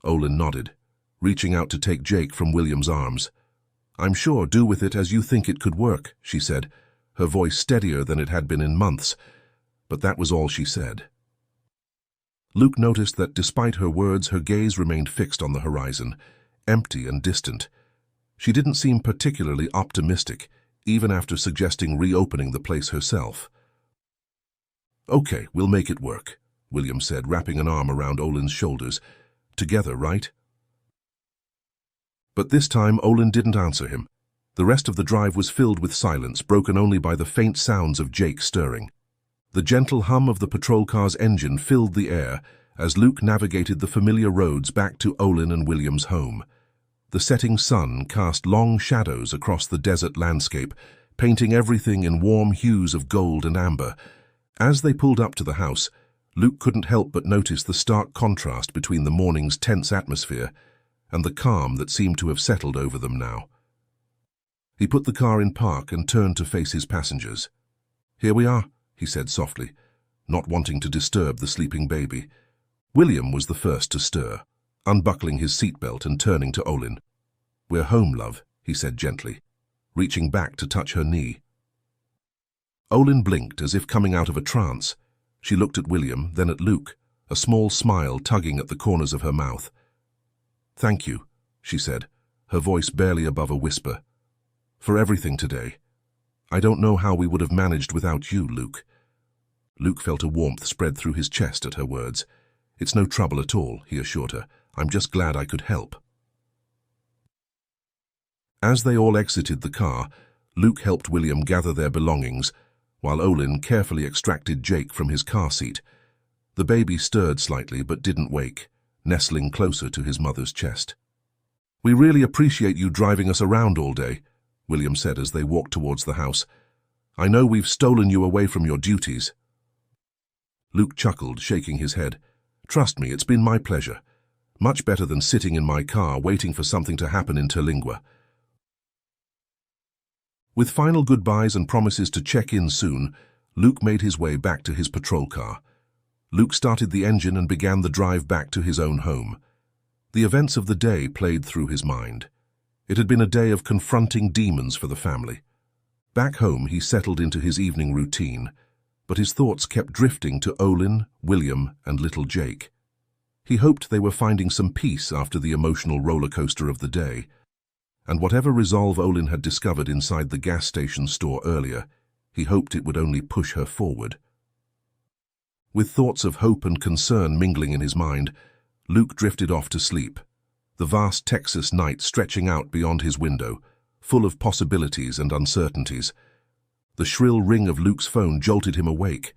Olen nodded, reaching out to take Jake from William's arms. "I'm sure, do with it as you think it could work," she said, her voice steadier than it had been in months. But that was all she said. Luke noticed that despite her words, her gaze remained fixed on the horizon, empty and distant. She didn't seem particularly optimistic, even after suggesting reopening the place herself. "Okay, we'll make it work," William said, wrapping an arm around Olen's shoulders. "Together, right?" But this time, Olen didn't answer him. The rest of the drive was filled with silence, broken only by the faint sounds of Jake stirring. The gentle hum of the patrol car's engine filled the air as Luke navigated the familiar roads back to Olen and William's home. The setting sun cast long shadows across the desert landscape, painting everything in warm hues of gold and amber. As they pulled up to the house, Luke couldn't help but notice the stark contrast between the morning's tense atmosphere and the calm that seemed to have settled over them now. He put the car in park and turned to face his passengers. "Here we are," he said softly, not wanting to disturb the sleeping baby. William was the first to stir, unbuckling his seatbelt and turning to Olen. "We're home, love," he said gently, reaching back to touch her knee. Olen blinked as if coming out of a trance. She looked at William, then at Luke, a small smile tugging at the corners of her mouth. "Thank you," she said, her voice barely above a whisper, "for everything today. I don't know how we would have managed without you, Luke." Luke felt a warmth spread through his chest at her words. "It's no trouble at all," he assured her. "I'm just glad I could help." As they all exited the car, Luke helped William gather their belongings, while Olen carefully extracted Jake from his car seat. The baby stirred slightly but didn't wake, nestling closer to his mother's chest. "We really appreciate you driving us around all day," William said as they walked towards the house. "I know we've stolen you away from your duties." Luke chuckled, shaking his head. Trust me, it's been my pleasure. Much better than sitting in my car waiting for something to happen in Terlingua. With final goodbyes and promises to check in soon, Luke made his way back to his patrol car. Luke started the engine and began the drive back to his own home. The events of the day played through his mind. It had been a day of confronting demons for the family. Back home, he settled into his evening routine, but his thoughts kept drifting to Olen, William, and little Jake. He hoped they were finding some peace after the emotional roller coaster of the day, and whatever resolve Olen had discovered inside the gas station store earlier, he hoped it would only push her forward. With thoughts of hope and concern mingling in his mind, Luke drifted off to sleep, the vast Texas night stretching out beyond his window, full of possibilities and uncertainties. The shrill ring of Luke's phone jolted him awake.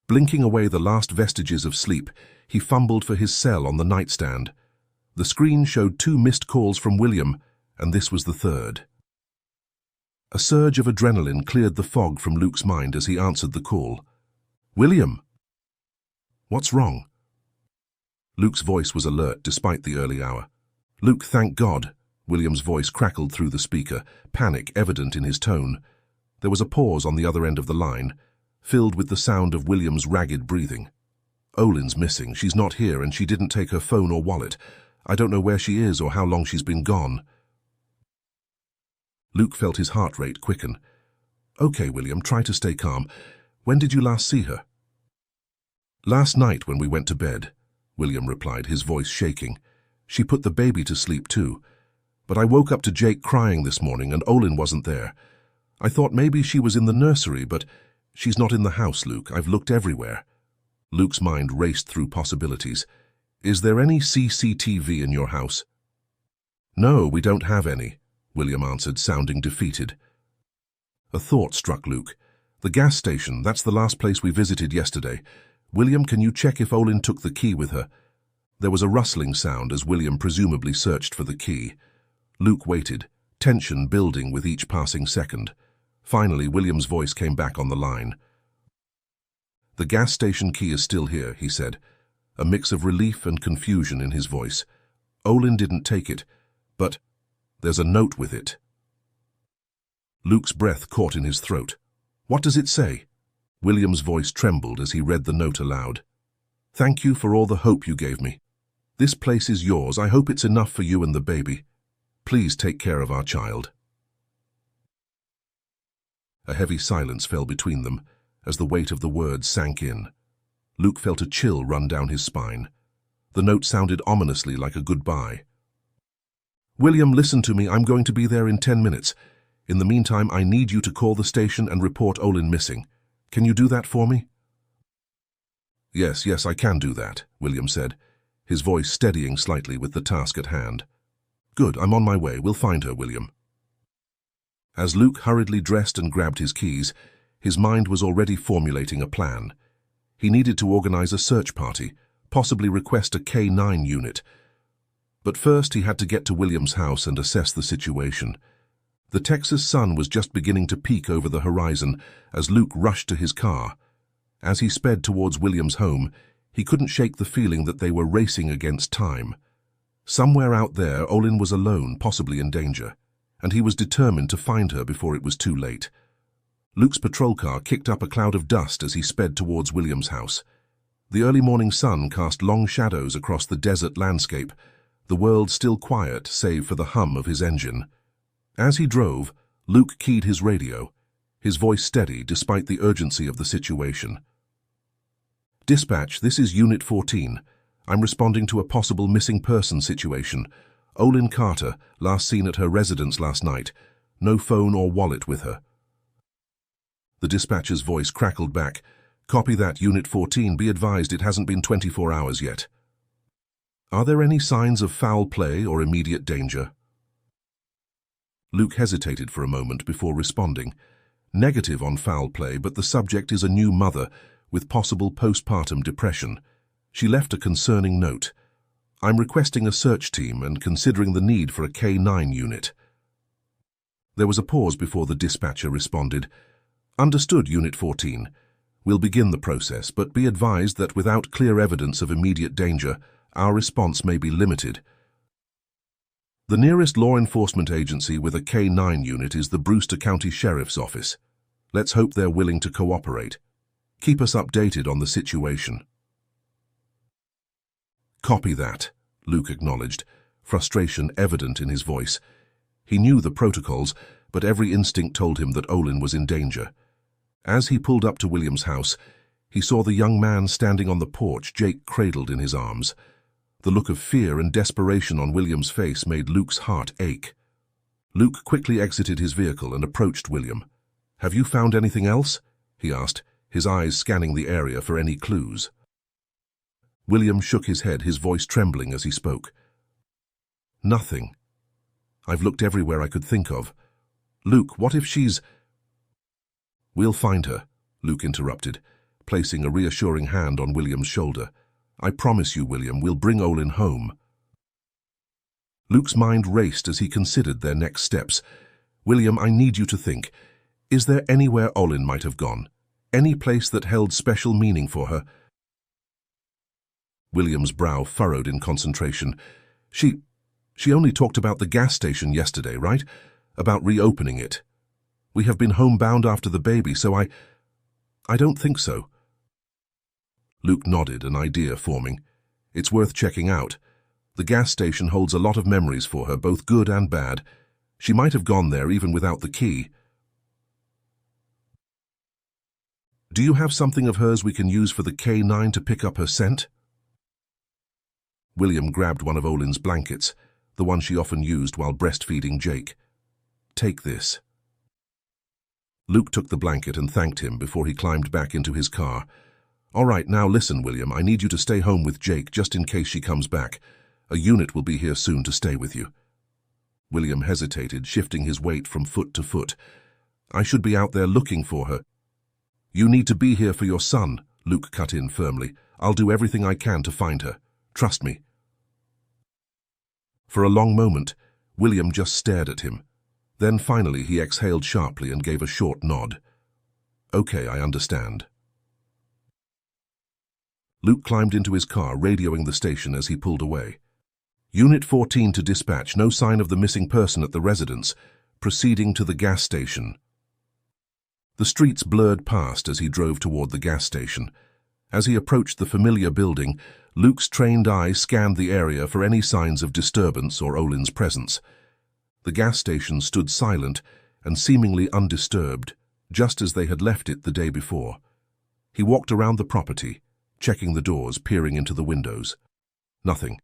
Blinking away the last vestiges of sleep, he fumbled for his cell on the nightstand. The screen showed 2 missed calls from William, and this was the third. A surge of adrenaline cleared the fog from Luke's mind as he answered the call. William! What's wrong? Luke's voice was alert despite the early hour. Luke, thank God. William's voice crackled through the speaker, panic evident in his tone. There was a pause on the other end of the line, filled with the sound of William's ragged breathing. Olen's missing. She's not here, and she didn't take her phone or wallet. I don't know where she is or how long she's been gone. Luke felt his heart rate quicken. Okay, William, try to stay calm. When did you last see her? Last night when we went to bed, William replied, his voice shaking. She put the baby to sleep too. But I woke up to Jake crying this morning and Olen wasn't there. I thought maybe she was in the nursery, but she's not in the house, Luke. I've looked everywhere. Luke's mind raced through possibilities. Is there any CCTV in your house? No, we don't have any, William answered, sounding defeated. A thought struck Luke. The gas station, that's the last place we visited yesterday. William, can you check if Olen took the key with her? There was a rustling sound as William presumably searched for the key. Luke waited, tension building with each passing second. Finally, William's voice came back on the line. The gas station key is still here, he said, a mix of relief and confusion in his voice. Olen didn't take it, but there's a note with it. Luke's breath caught in his throat. What does it say? William's voice trembled as he read the note aloud. Thank you for all the hope you gave me. This place is yours. I hope it's enough for you and the baby. Please take care of our child. A heavy silence fell between them as the weight of the words sank in. Luke felt a chill run down his spine. The note sounded ominously like a goodbye. William, listen to me. I'm going to be there in 10 minutes. In the meantime, I need you to call the station and report Olen missing. Can you do that for me? Yes, I can do that, William said, his voice steadying slightly with the task at hand. Good, I'm on my way. We'll find her, William. As Luke hurriedly dressed and grabbed his keys, his mind was already formulating a plan. He needed to organize a search party, possibly request a K9 unit. But first he had to get to William's house and assess the situation. The Texas sun was just beginning to peek over the horizon as Luke rushed to his car. As he sped towards William's home, he couldn't shake the feeling that they were racing against time. Somewhere out there, Olen was alone, possibly in danger, and he was determined to find her before it was too late. Luke's patrol car kicked up a cloud of dust as he sped towards William's house. The early morning sun cast long shadows across the desert landscape, the world still quiet save for the hum of his engine. As he drove, Luke keyed his radio, his voice steady despite the urgency of the situation. Dispatch, this is Unit 14. I'm responding to a possible missing person situation. Olen Carter, last seen at her residence last night. No phone or wallet with her. The dispatcher's voice crackled back. Copy that, Unit 14. Be advised it hasn't been 24 hours yet. Are there any signs of foul play or immediate danger? Luke hesitated for a moment before responding. Negative on foul play, but the subject is a new mother with possible postpartum depression. She left a concerning note. I'm requesting a search team and considering the need for a K9 unit. There was a pause before the dispatcher responded. Understood, Unit 14. We'll begin the process, but be advised that without clear evidence of immediate danger, our response may be limited. The nearest law enforcement agency with a K-9 unit is the Brewster County Sheriff's Office. Let's hope they're willing to cooperate. Keep us updated on the situation. Copy that, Luke acknowledged, frustration evident in his voice. He knew the protocols, but every instinct told him that Olen was in danger. As he pulled up to William's house, he saw the young man standing on the porch, Jake cradled in his arms. The look of fear and desperation on William's face made Luke's heart ache. Luke quickly exited his vehicle and approached William. "Have you found anything else?" he asked, his eyes scanning the area for any clues. William shook his head, his voice trembling as he spoke. "Nothing. I've looked everywhere I could think of. Luke, what if she's—" "We'll find her," Luke interrupted, placing a reassuring hand on William's shoulder. "I promise you, William, we'll bring Olen home." Luke's mind raced as he considered their next steps. "William, I need you to think. Is there anywhere Olen might have gone? Any place that held special meaning for her?" William's brow furrowed in concentration. She only talked about the gas station yesterday, right? About reopening it. We have been homebound after the baby, so I don't think so." Luke nodded, an idea forming. "It's worth checking out. The gas station holds a lot of memories for her, both good and bad. She might have gone there even without the key." "Do you have something of hers we can use for the K-9 to pick up her scent?" William grabbed one of Olen's blankets, the one she often used while breastfeeding Jake. "Take this." Luke took the blanket and thanked him before he climbed back into his car. "All right, now listen, William, I need you to stay home with Jake just in case she comes back. A unit will be here soon to stay with you." William hesitated, shifting his weight from foot to foot. "I should be out there looking for her." "You need to be here for your son," Luke cut in firmly. "I'll do everything I can to find her. Trust me." For a long moment, William just stared at him. Then finally he exhaled sharply and gave a short nod. "Okay, I understand." Luke climbed into his car, radioing the station as he pulled away. "Unit 14 to dispatch, no sign of the missing person at the residence. Proceeding to the gas station." The streets blurred past as he drove toward the gas station. As he approached the familiar building, Luke's trained eye scanned the area for any signs of disturbance or Olen's presence. The gas station stood silent and seemingly undisturbed, just as they had left it the day before. He walked around the property, checking the doors, peering into the windows. Nothing.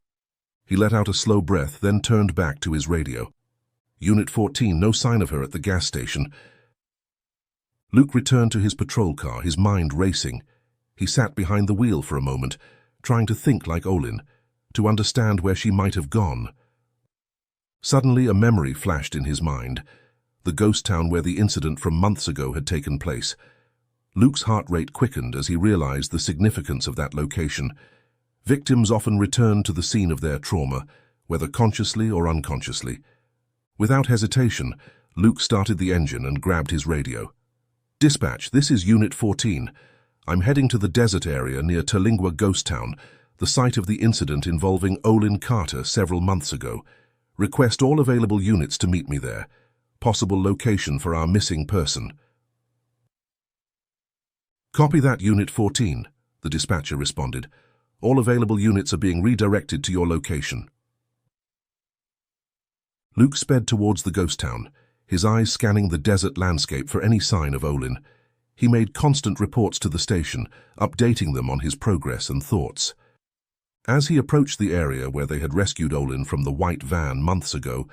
He let out a slow breath, then turned back to his radio. "Unit 14, no sign of her at the gas station." Luke returned to his patrol car, his mind racing. He sat behind the wheel for a moment, trying to think like Olen, to understand where she might have gone. Suddenly a memory flashed in his mind, the ghost town where the incident from months ago had taken place. Luke's heart rate quickened as he realized the significance of that location. Victims often returned to the scene of their trauma, whether consciously or unconsciously. Without hesitation, Luke started the engine and grabbed his radio. "Dispatch, this is Unit 14. I'm heading to the desert area near Terlingua Ghost Town, the site of the incident involving Olen Carter several months ago. Request all available units to meet me there. Possible location for our missing person." "Copy that, Unit 14, the dispatcher responded. "All available units are being redirected to your location." Luke sped towards the ghost town, his eyes scanning the desert landscape for any sign of Olen. He made constant reports to the station, updating them on his progress and thoughts. As he approached the area where they had rescued Olen from the white van months ago,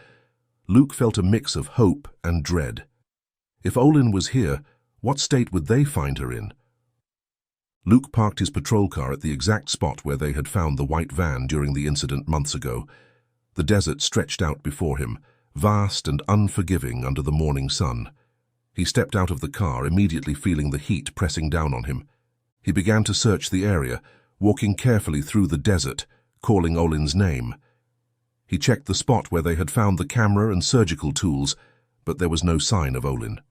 Luke felt a mix of hope and dread. If Olen was here, what state would they find her in? Luke parked his patrol car at the exact spot where they had found the white van during the incident months ago. The desert stretched out before him, vast and unforgiving under the morning sun. He stepped out of the car, immediately feeling the heat pressing down on him. He began to search the area, walking carefully through the desert, calling Olen's name. He checked the spot where they had found the camera and surgical tools, but there was no sign of Olen.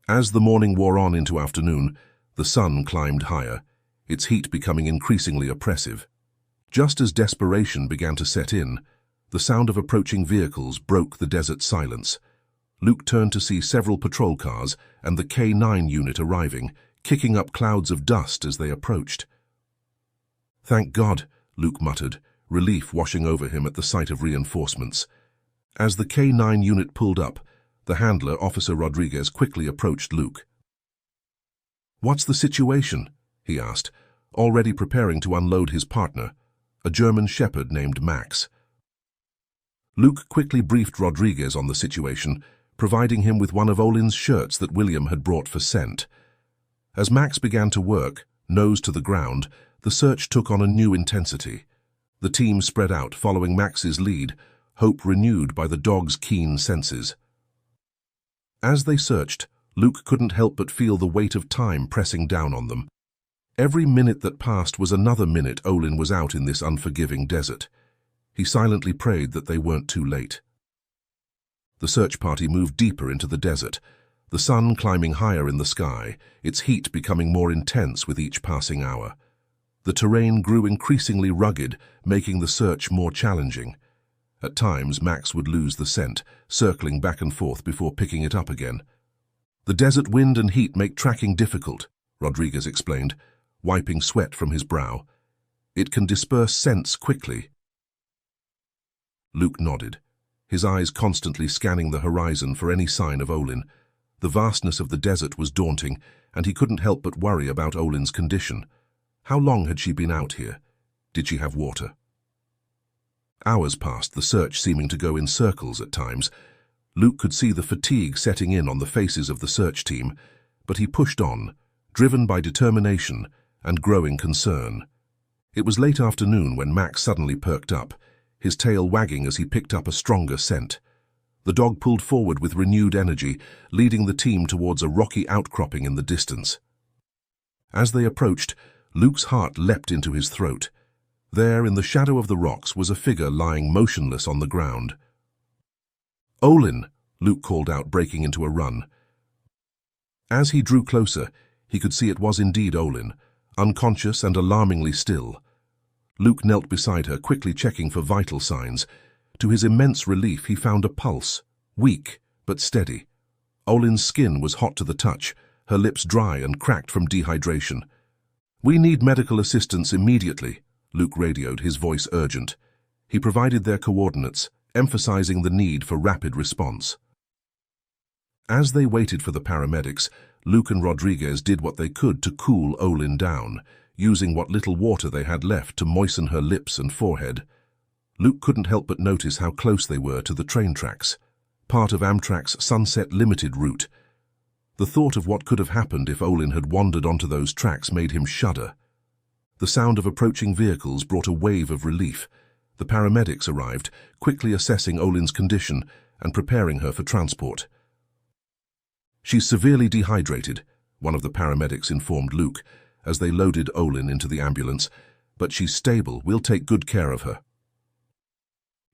As the morning wore on into afternoon, The sun climbed higher, its heat becoming increasingly oppressive. Just as desperation began to set in, the sound of approaching vehicles broke the desert silence. Luke turned to see several patrol cars and the K9 unit arriving, kicking up clouds of dust as they approached. "Thank God," Luke muttered, relief washing over him at the sight of reinforcements. As the K9 unit pulled up, the handler, Officer Rodriguez, quickly approached Luke. "What's the situation?" he asked, already preparing to unload his partner, a German shepherd named Max. Luke quickly briefed Rodriguez on the situation, providing him with one of Olen's shirts that William had brought for scent. As Max began to work, nose to the ground, the search took on a new intensity. The team spread out, following Max's lead, hope renewed by the dog's keen senses. As they searched, Luke couldn't help but feel the weight of time pressing down on them. Every minute that passed was another minute Olen was out in this unforgiving desert. He silently prayed that they weren't too late. The search party moved deeper into the desert, the sun climbing higher in the sky, its heat becoming more intense with each passing hour. The terrain grew increasingly rugged, making the search more challenging. At times, Max would lose the scent, circling back and forth before picking it up again. "The desert wind and heat make tracking difficult," Rodriguez explained, wiping sweat from his brow. "It can disperse scents quickly." Luke nodded, his eyes constantly scanning the horizon for any sign of Olen. The vastness of the desert was daunting, and he couldn't help but worry about Olen's condition. How long had she been out here? Did she have water? Hours passed, the search seeming to go in circles at times. Luke could see the fatigue setting in on the faces of the search team, but he pushed on, driven by determination and growing concern. It was late afternoon when Max suddenly perked up, his tail wagging as he picked up a stronger scent. The dog pulled forward with renewed energy, leading the team towards a rocky outcropping in the distance. As they approached, Luke's heart leapt into his throat. There, in the shadow of the rocks, was a figure lying motionless on the ground. "Olen!" Luke called out, breaking into a run. As he drew closer, he could see it was indeed Olen, unconscious and alarmingly still. Luke knelt beside her, quickly checking for vital signs. To his immense relief, he found a pulse, weak but steady. Olen's skin was hot to the touch, her lips dry and cracked from dehydration. "We need medical assistance immediately," Luke radioed, his voice urgent. He provided their coordinates, emphasizing the need for rapid response. As they waited for the paramedics, Luke and Rodriguez did what they could to cool Olen down, using what little water they had left to moisten her lips and forehead. Luke couldn't help but notice how close they were to the train tracks, part of Amtrak's Sunset Limited route. The thought of what could have happened if Olen had wandered onto those tracks made him shudder. The sound of approaching vehicles brought a wave of relief. The paramedics arrived, quickly assessing Olen's condition and preparing her for transport. "She's severely dehydrated," one of the paramedics informed Luke as they loaded Olen into the ambulance, "but she's stable. We'll take good care of her."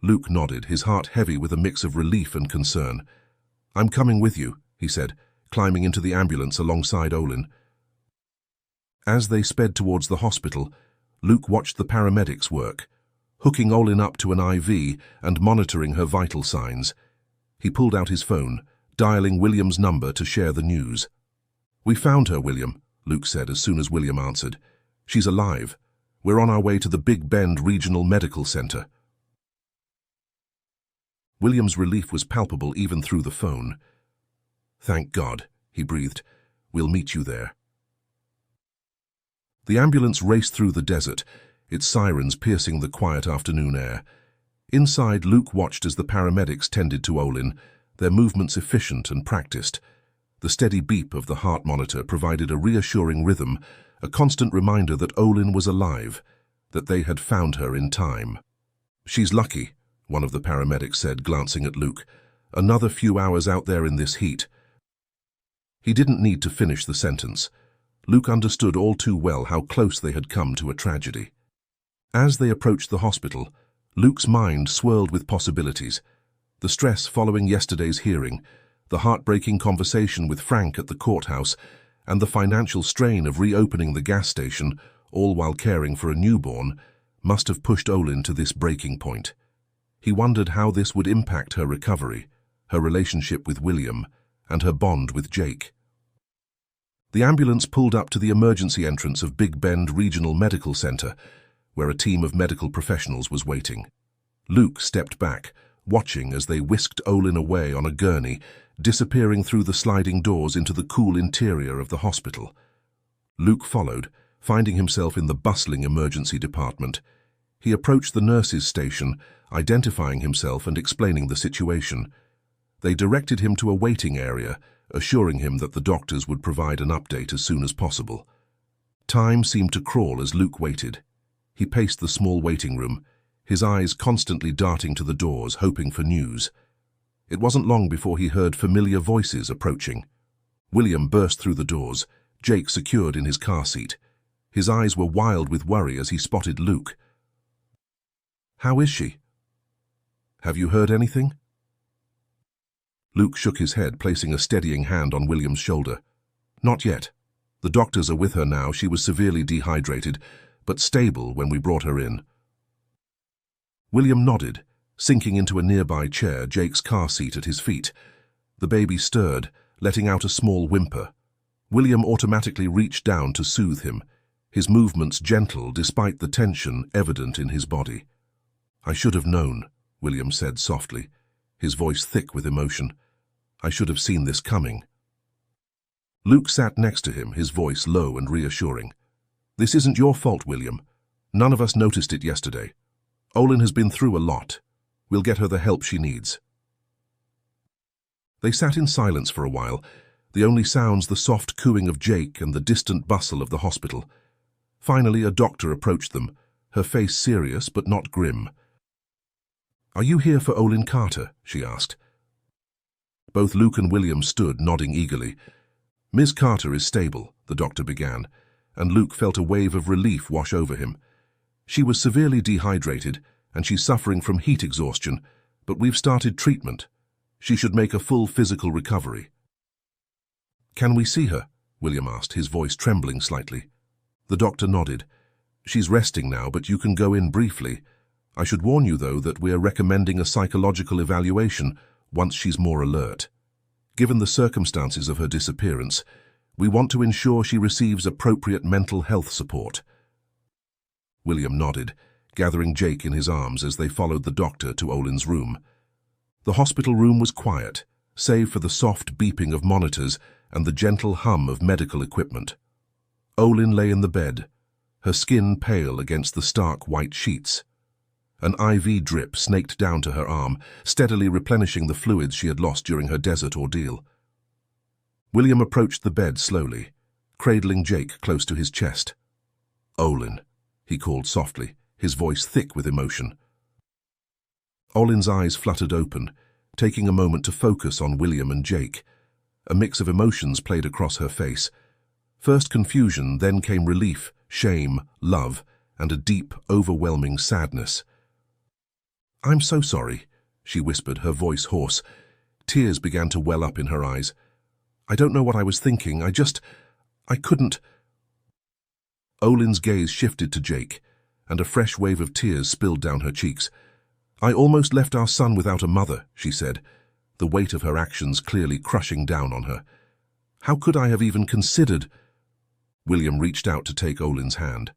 Luke nodded, his heart heavy with a mix of relief and concern. "I'm coming with you," he said, climbing into the ambulance alongside Olen. As they sped towards the hospital, Luke watched the paramedics work, hooking Olen up to an IV and monitoring her vital signs. He pulled out his phone, dialing William's number to share the news. "We found her, William," Luke said as soon as William answered. "She's alive. We're on our way to the Big Bend Regional Medical Center." William's relief was palpable even through the phone. "Thank God," he breathed. "We'll meet you there." The ambulance raced through the desert, its sirens piercing the quiet afternoon air. Inside, Luke watched as the paramedics tended to Olen, their movements efficient and practiced. The steady beep of the heart monitor provided a reassuring rhythm, a constant reminder that Olen was alive, that they had found her in time. "She's lucky," one of the paramedics said, glancing at Luke. "Another few hours out there in this heat." He didn't need to finish the sentence. Luke understood all too well how close they had come to a tragedy. As they approached the hospital, Luke's mind swirled with possibilities. The stress following yesterday's hearing, the heartbreaking conversation with Frank at the courthouse, and the financial strain of reopening the gas station, all while caring for a newborn, must have pushed Olen to this breaking point. He wondered how this would impact her recovery, her relationship with William, and her bond with Jake. The ambulance pulled up to the emergency entrance of Big Bend Regional Medical Center, where a team of medical professionals was waiting. Luke stepped back, watching as they whisked Olen away on a gurney, disappearing through the sliding doors into the cool interior of the hospital. Luke followed, finding himself in the bustling emergency department. He approached the nurses' station, identifying himself and explaining the situation. They directed him to a waiting area, assuring him that the doctors would provide an update as soon as possible. Time seemed to crawl as Luke waited. He paced the small waiting room, his eyes constantly darting to the doors, hoping for news. It wasn't long before he heard familiar voices approaching. William burst through the doors, Jake secured in his car seat. His eyes were wild with worry as he spotted Luke. "How is she? Have you heard anything?" Luke shook his head, placing a steadying hand on William's shoulder. "Not yet. The doctors are with her now. She was severely dehydrated, but stable when we brought her in." William nodded, sinking into a nearby chair, Jake's car seat at his feet. The baby stirred, letting out a small whimper. William automatically reached down to soothe him, his movements gentle despite the tension evident in his body. "I should have known," William said softly, his voice thick with emotion. "I should have seen this coming." Luke sat next to him, his voice low and reassuring. "This isn't your fault, William. None of us noticed it yesterday. Olen has been through a lot. We'll get her the help she needs." They sat in silence for a while, the only sounds the soft cooing of Jake and the distant bustle of the hospital. Finally, a doctor approached them, her face serious but not grim. "Are you here for Olen Carter?" she asked. Both Luke and William stood, nodding eagerly. "Ms. Carter is stable," the doctor began, and Luke felt a wave of relief wash over him. "She was severely dehydrated, and she's suffering from heat exhaustion, but we've started treatment. She should make a full physical recovery." "Can we see her?" William asked, his voice trembling slightly. The doctor nodded. "She's resting now, but you can go in briefly. I should warn you, though, that we're recommending a psychological evaluation once she's more alert. Given the circumstances of her disappearance, we want to ensure she receives appropriate mental health support." William nodded, gathering Jake in his arms as they followed the doctor to Olen's room. The hospital room was quiet, save for the soft beeping of monitors and the gentle hum of medical equipment. Olen lay in the bed, her skin pale against the stark white sheets. An IV drip snaked down to her arm, steadily replenishing the fluids she had lost during her desert ordeal. William approached the bed slowly, cradling Jake close to his chest. "Olen," he called softly, his voice thick with emotion. Olen's eyes fluttered open, taking a moment to focus on William and Jake. A mix of emotions played across her face. First confusion, then came relief, shame, love, and a deep, overwhelming sadness. "I'm so sorry," she whispered, her voice hoarse. Tears began to well up in her eyes. "I don't know what I was thinking. I couldn't." Olen's gaze shifted to Jake, and a fresh wave of tears spilled down her cheeks. "I almost left our son without a mother," she said, the weight of her actions clearly crushing down on her. "How could I have even considered—" William reached out to take Olen's hand.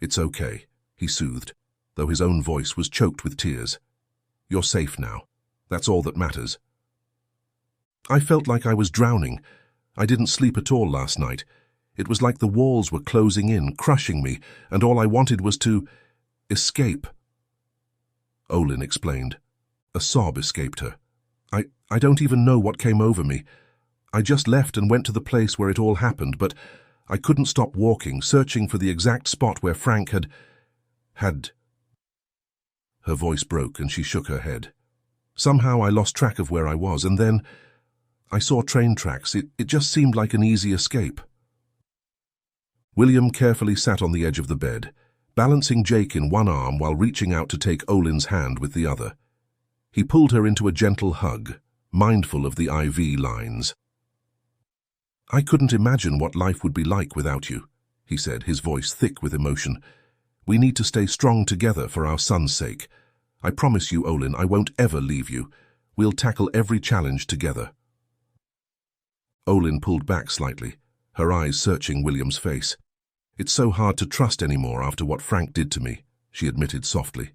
"It's okay," he soothed, though his own voice was choked with tears. "You're safe now. That's all that matters." "I felt like I was drowning. I didn't sleep at all last night. It was like the walls were closing in, crushing me, and all I wanted was to escape." Olen explained. A sob escaped her. I don't even know what came over me. I just left and went to the place where it all happened, but I couldn't stop walking, searching for the exact spot where Frank had... Her voice broke and she shook her head. "Somehow I lost track of where I was, and then I saw train tracks. It just seemed like an easy escape." William carefully sat on the edge of the bed, balancing Jake in one arm while reaching out to take Olen's hand with the other. He pulled her into a gentle hug, mindful of the IV lines. "I couldn't imagine what life would be like without you," he said, his voice thick with emotion. "We need to stay strong together for our son's sake. I promise you, Olen, I won't ever leave you. We'll tackle every challenge together." Olen pulled back slightly, her eyes searching William's face. "It's so hard to trust anymore after what Frank did to me," she admitted softly.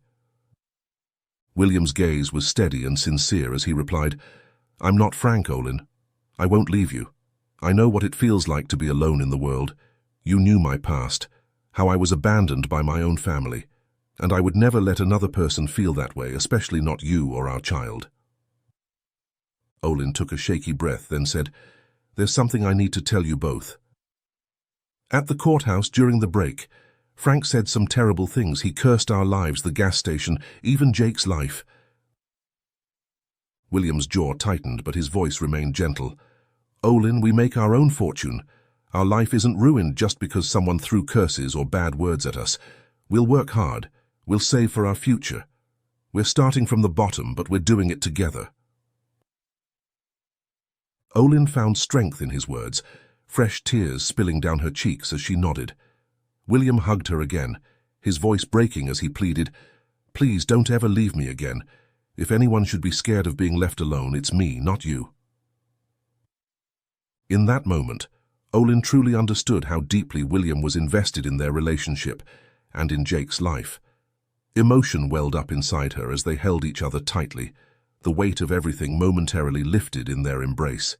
William's gaze was steady and sincere as he replied, "I'm not Frank, Olen. I won't leave you. I know what it feels like to be alone in the world. You knew my past, how I was abandoned by my own family, and I would never let another person feel that way, especially not you or our child." Olen took a shaky breath, then said, "There's something I need to tell you both. At the courthouse during the break, Frank said some terrible things. He cursed our lives, the gas station, even Jake's life." William's jaw tightened, but his voice remained gentle. "Olen, we make our own fortune. Our life isn't ruined just because someone threw curses or bad words at us. We'll work hard. We'll save for our future. We're starting from the bottom, but we're doing it together." Olen found strength in his words, fresh tears spilling down her cheeks as she nodded. William hugged her again, his voice breaking as he pleaded, "Please don't ever leave me again. If anyone should be scared of being left alone, it's me, not you." In that moment, Olen truly understood how deeply William was invested in their relationship and in Jake's life. Emotion welled up inside her as they held each other tightly, the weight of everything momentarily lifted in their embrace.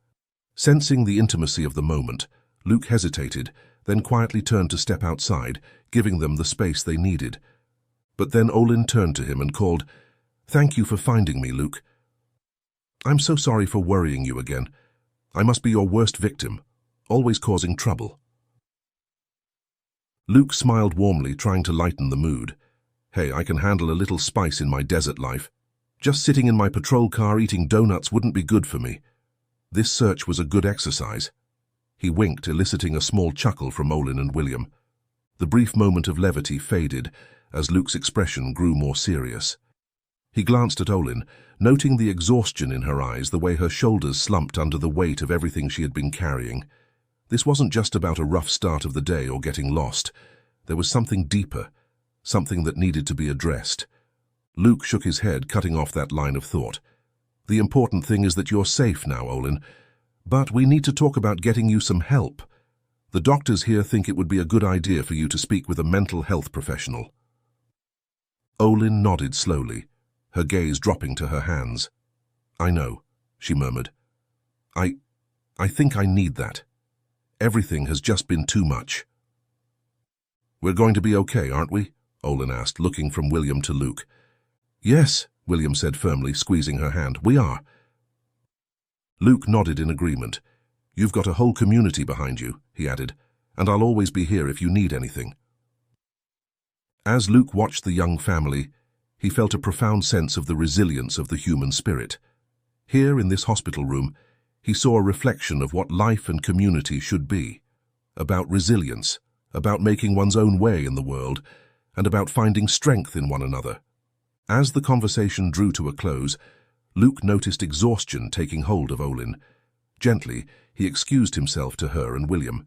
Sensing the intimacy of the moment, Luke hesitated, then quietly turned to step outside, giving them the space they needed. But then Olen turned to him and called, "Thank you for finding me, Luke. I'm so sorry for worrying you again. I must be your worst victim, always causing trouble." Luke smiled warmly, trying to lighten the mood. "Hey, I can handle a little spice in my desert life. Just sitting in my patrol car eating donuts wouldn't be good for me. This search was a good exercise." He winked, eliciting a small chuckle from Olen and William. The brief moment of levity faded as Luke's expression grew more serious. He glanced at Olen, noting the exhaustion in her eyes, the way her shoulders slumped under the weight of everything she had been carrying. This wasn't just about a rough start of the day or getting lost. There was something deeper, something that needed to be addressed. Luke shook his head, cutting off that line of thought. "The important thing is that you're safe now, Olen. But we need to talk about getting you some help. The doctors here think it would be a good idea for you to speak with a mental health professional." Olen nodded slowly, her gaze dropping to her hands. "I know," she murmured. I think I need that. Everything has just been too much." "We're going to be okay, aren't we?" Olen asked, looking from William to Luke. "Yes," William said firmly, squeezing her hand. "We are." Luke nodded in agreement. "You've got a whole community behind you," he added, "and I'll always be here if you need anything." As Luke watched the young family, he felt a profound sense of the resilience of the human spirit. Here in this hospital room, he saw a reflection of what life and community should be, about resilience, about making one's own way in the world, and about finding strength in one another. As the conversation drew to a close, Luke noticed exhaustion taking hold of Olen. Gently, he excused himself to her and William,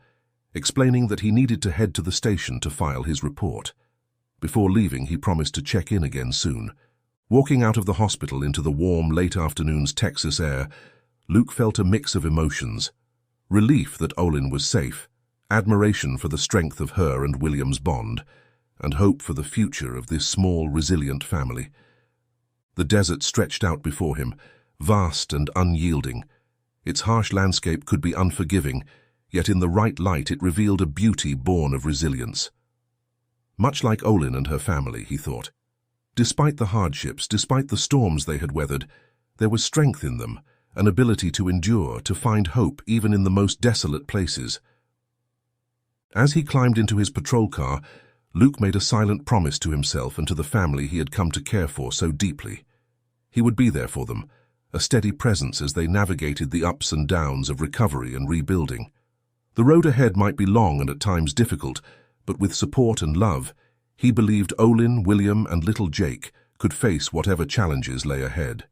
explaining that he needed to head to the station to file his report. Before leaving, he promised to check in again soon. Walking out of the hospital into the warm, late afternoon's Texas air, Luke felt a mix of emotions. Relief that Olen was safe, admiration for the strength of her and William's bond, and hope for the future of this small, resilient family. The desert stretched out before him, vast and unyielding. Its harsh landscape could be unforgiving, yet in the right light it revealed a beauty born of resilience. Much like Olen and her family, he thought. Despite the hardships, despite the storms they had weathered, there was strength in them, an ability to endure, to find hope even in the most desolate places. As he climbed into his patrol car, Luke made a silent promise to himself and to the family he had come to care for so deeply. He would be there for them, a steady presence as they navigated the ups and downs of recovery and rebuilding. The road ahead might be long and at times difficult, but with support and love, he believed Olen, William, and little Jake could face whatever challenges lay ahead.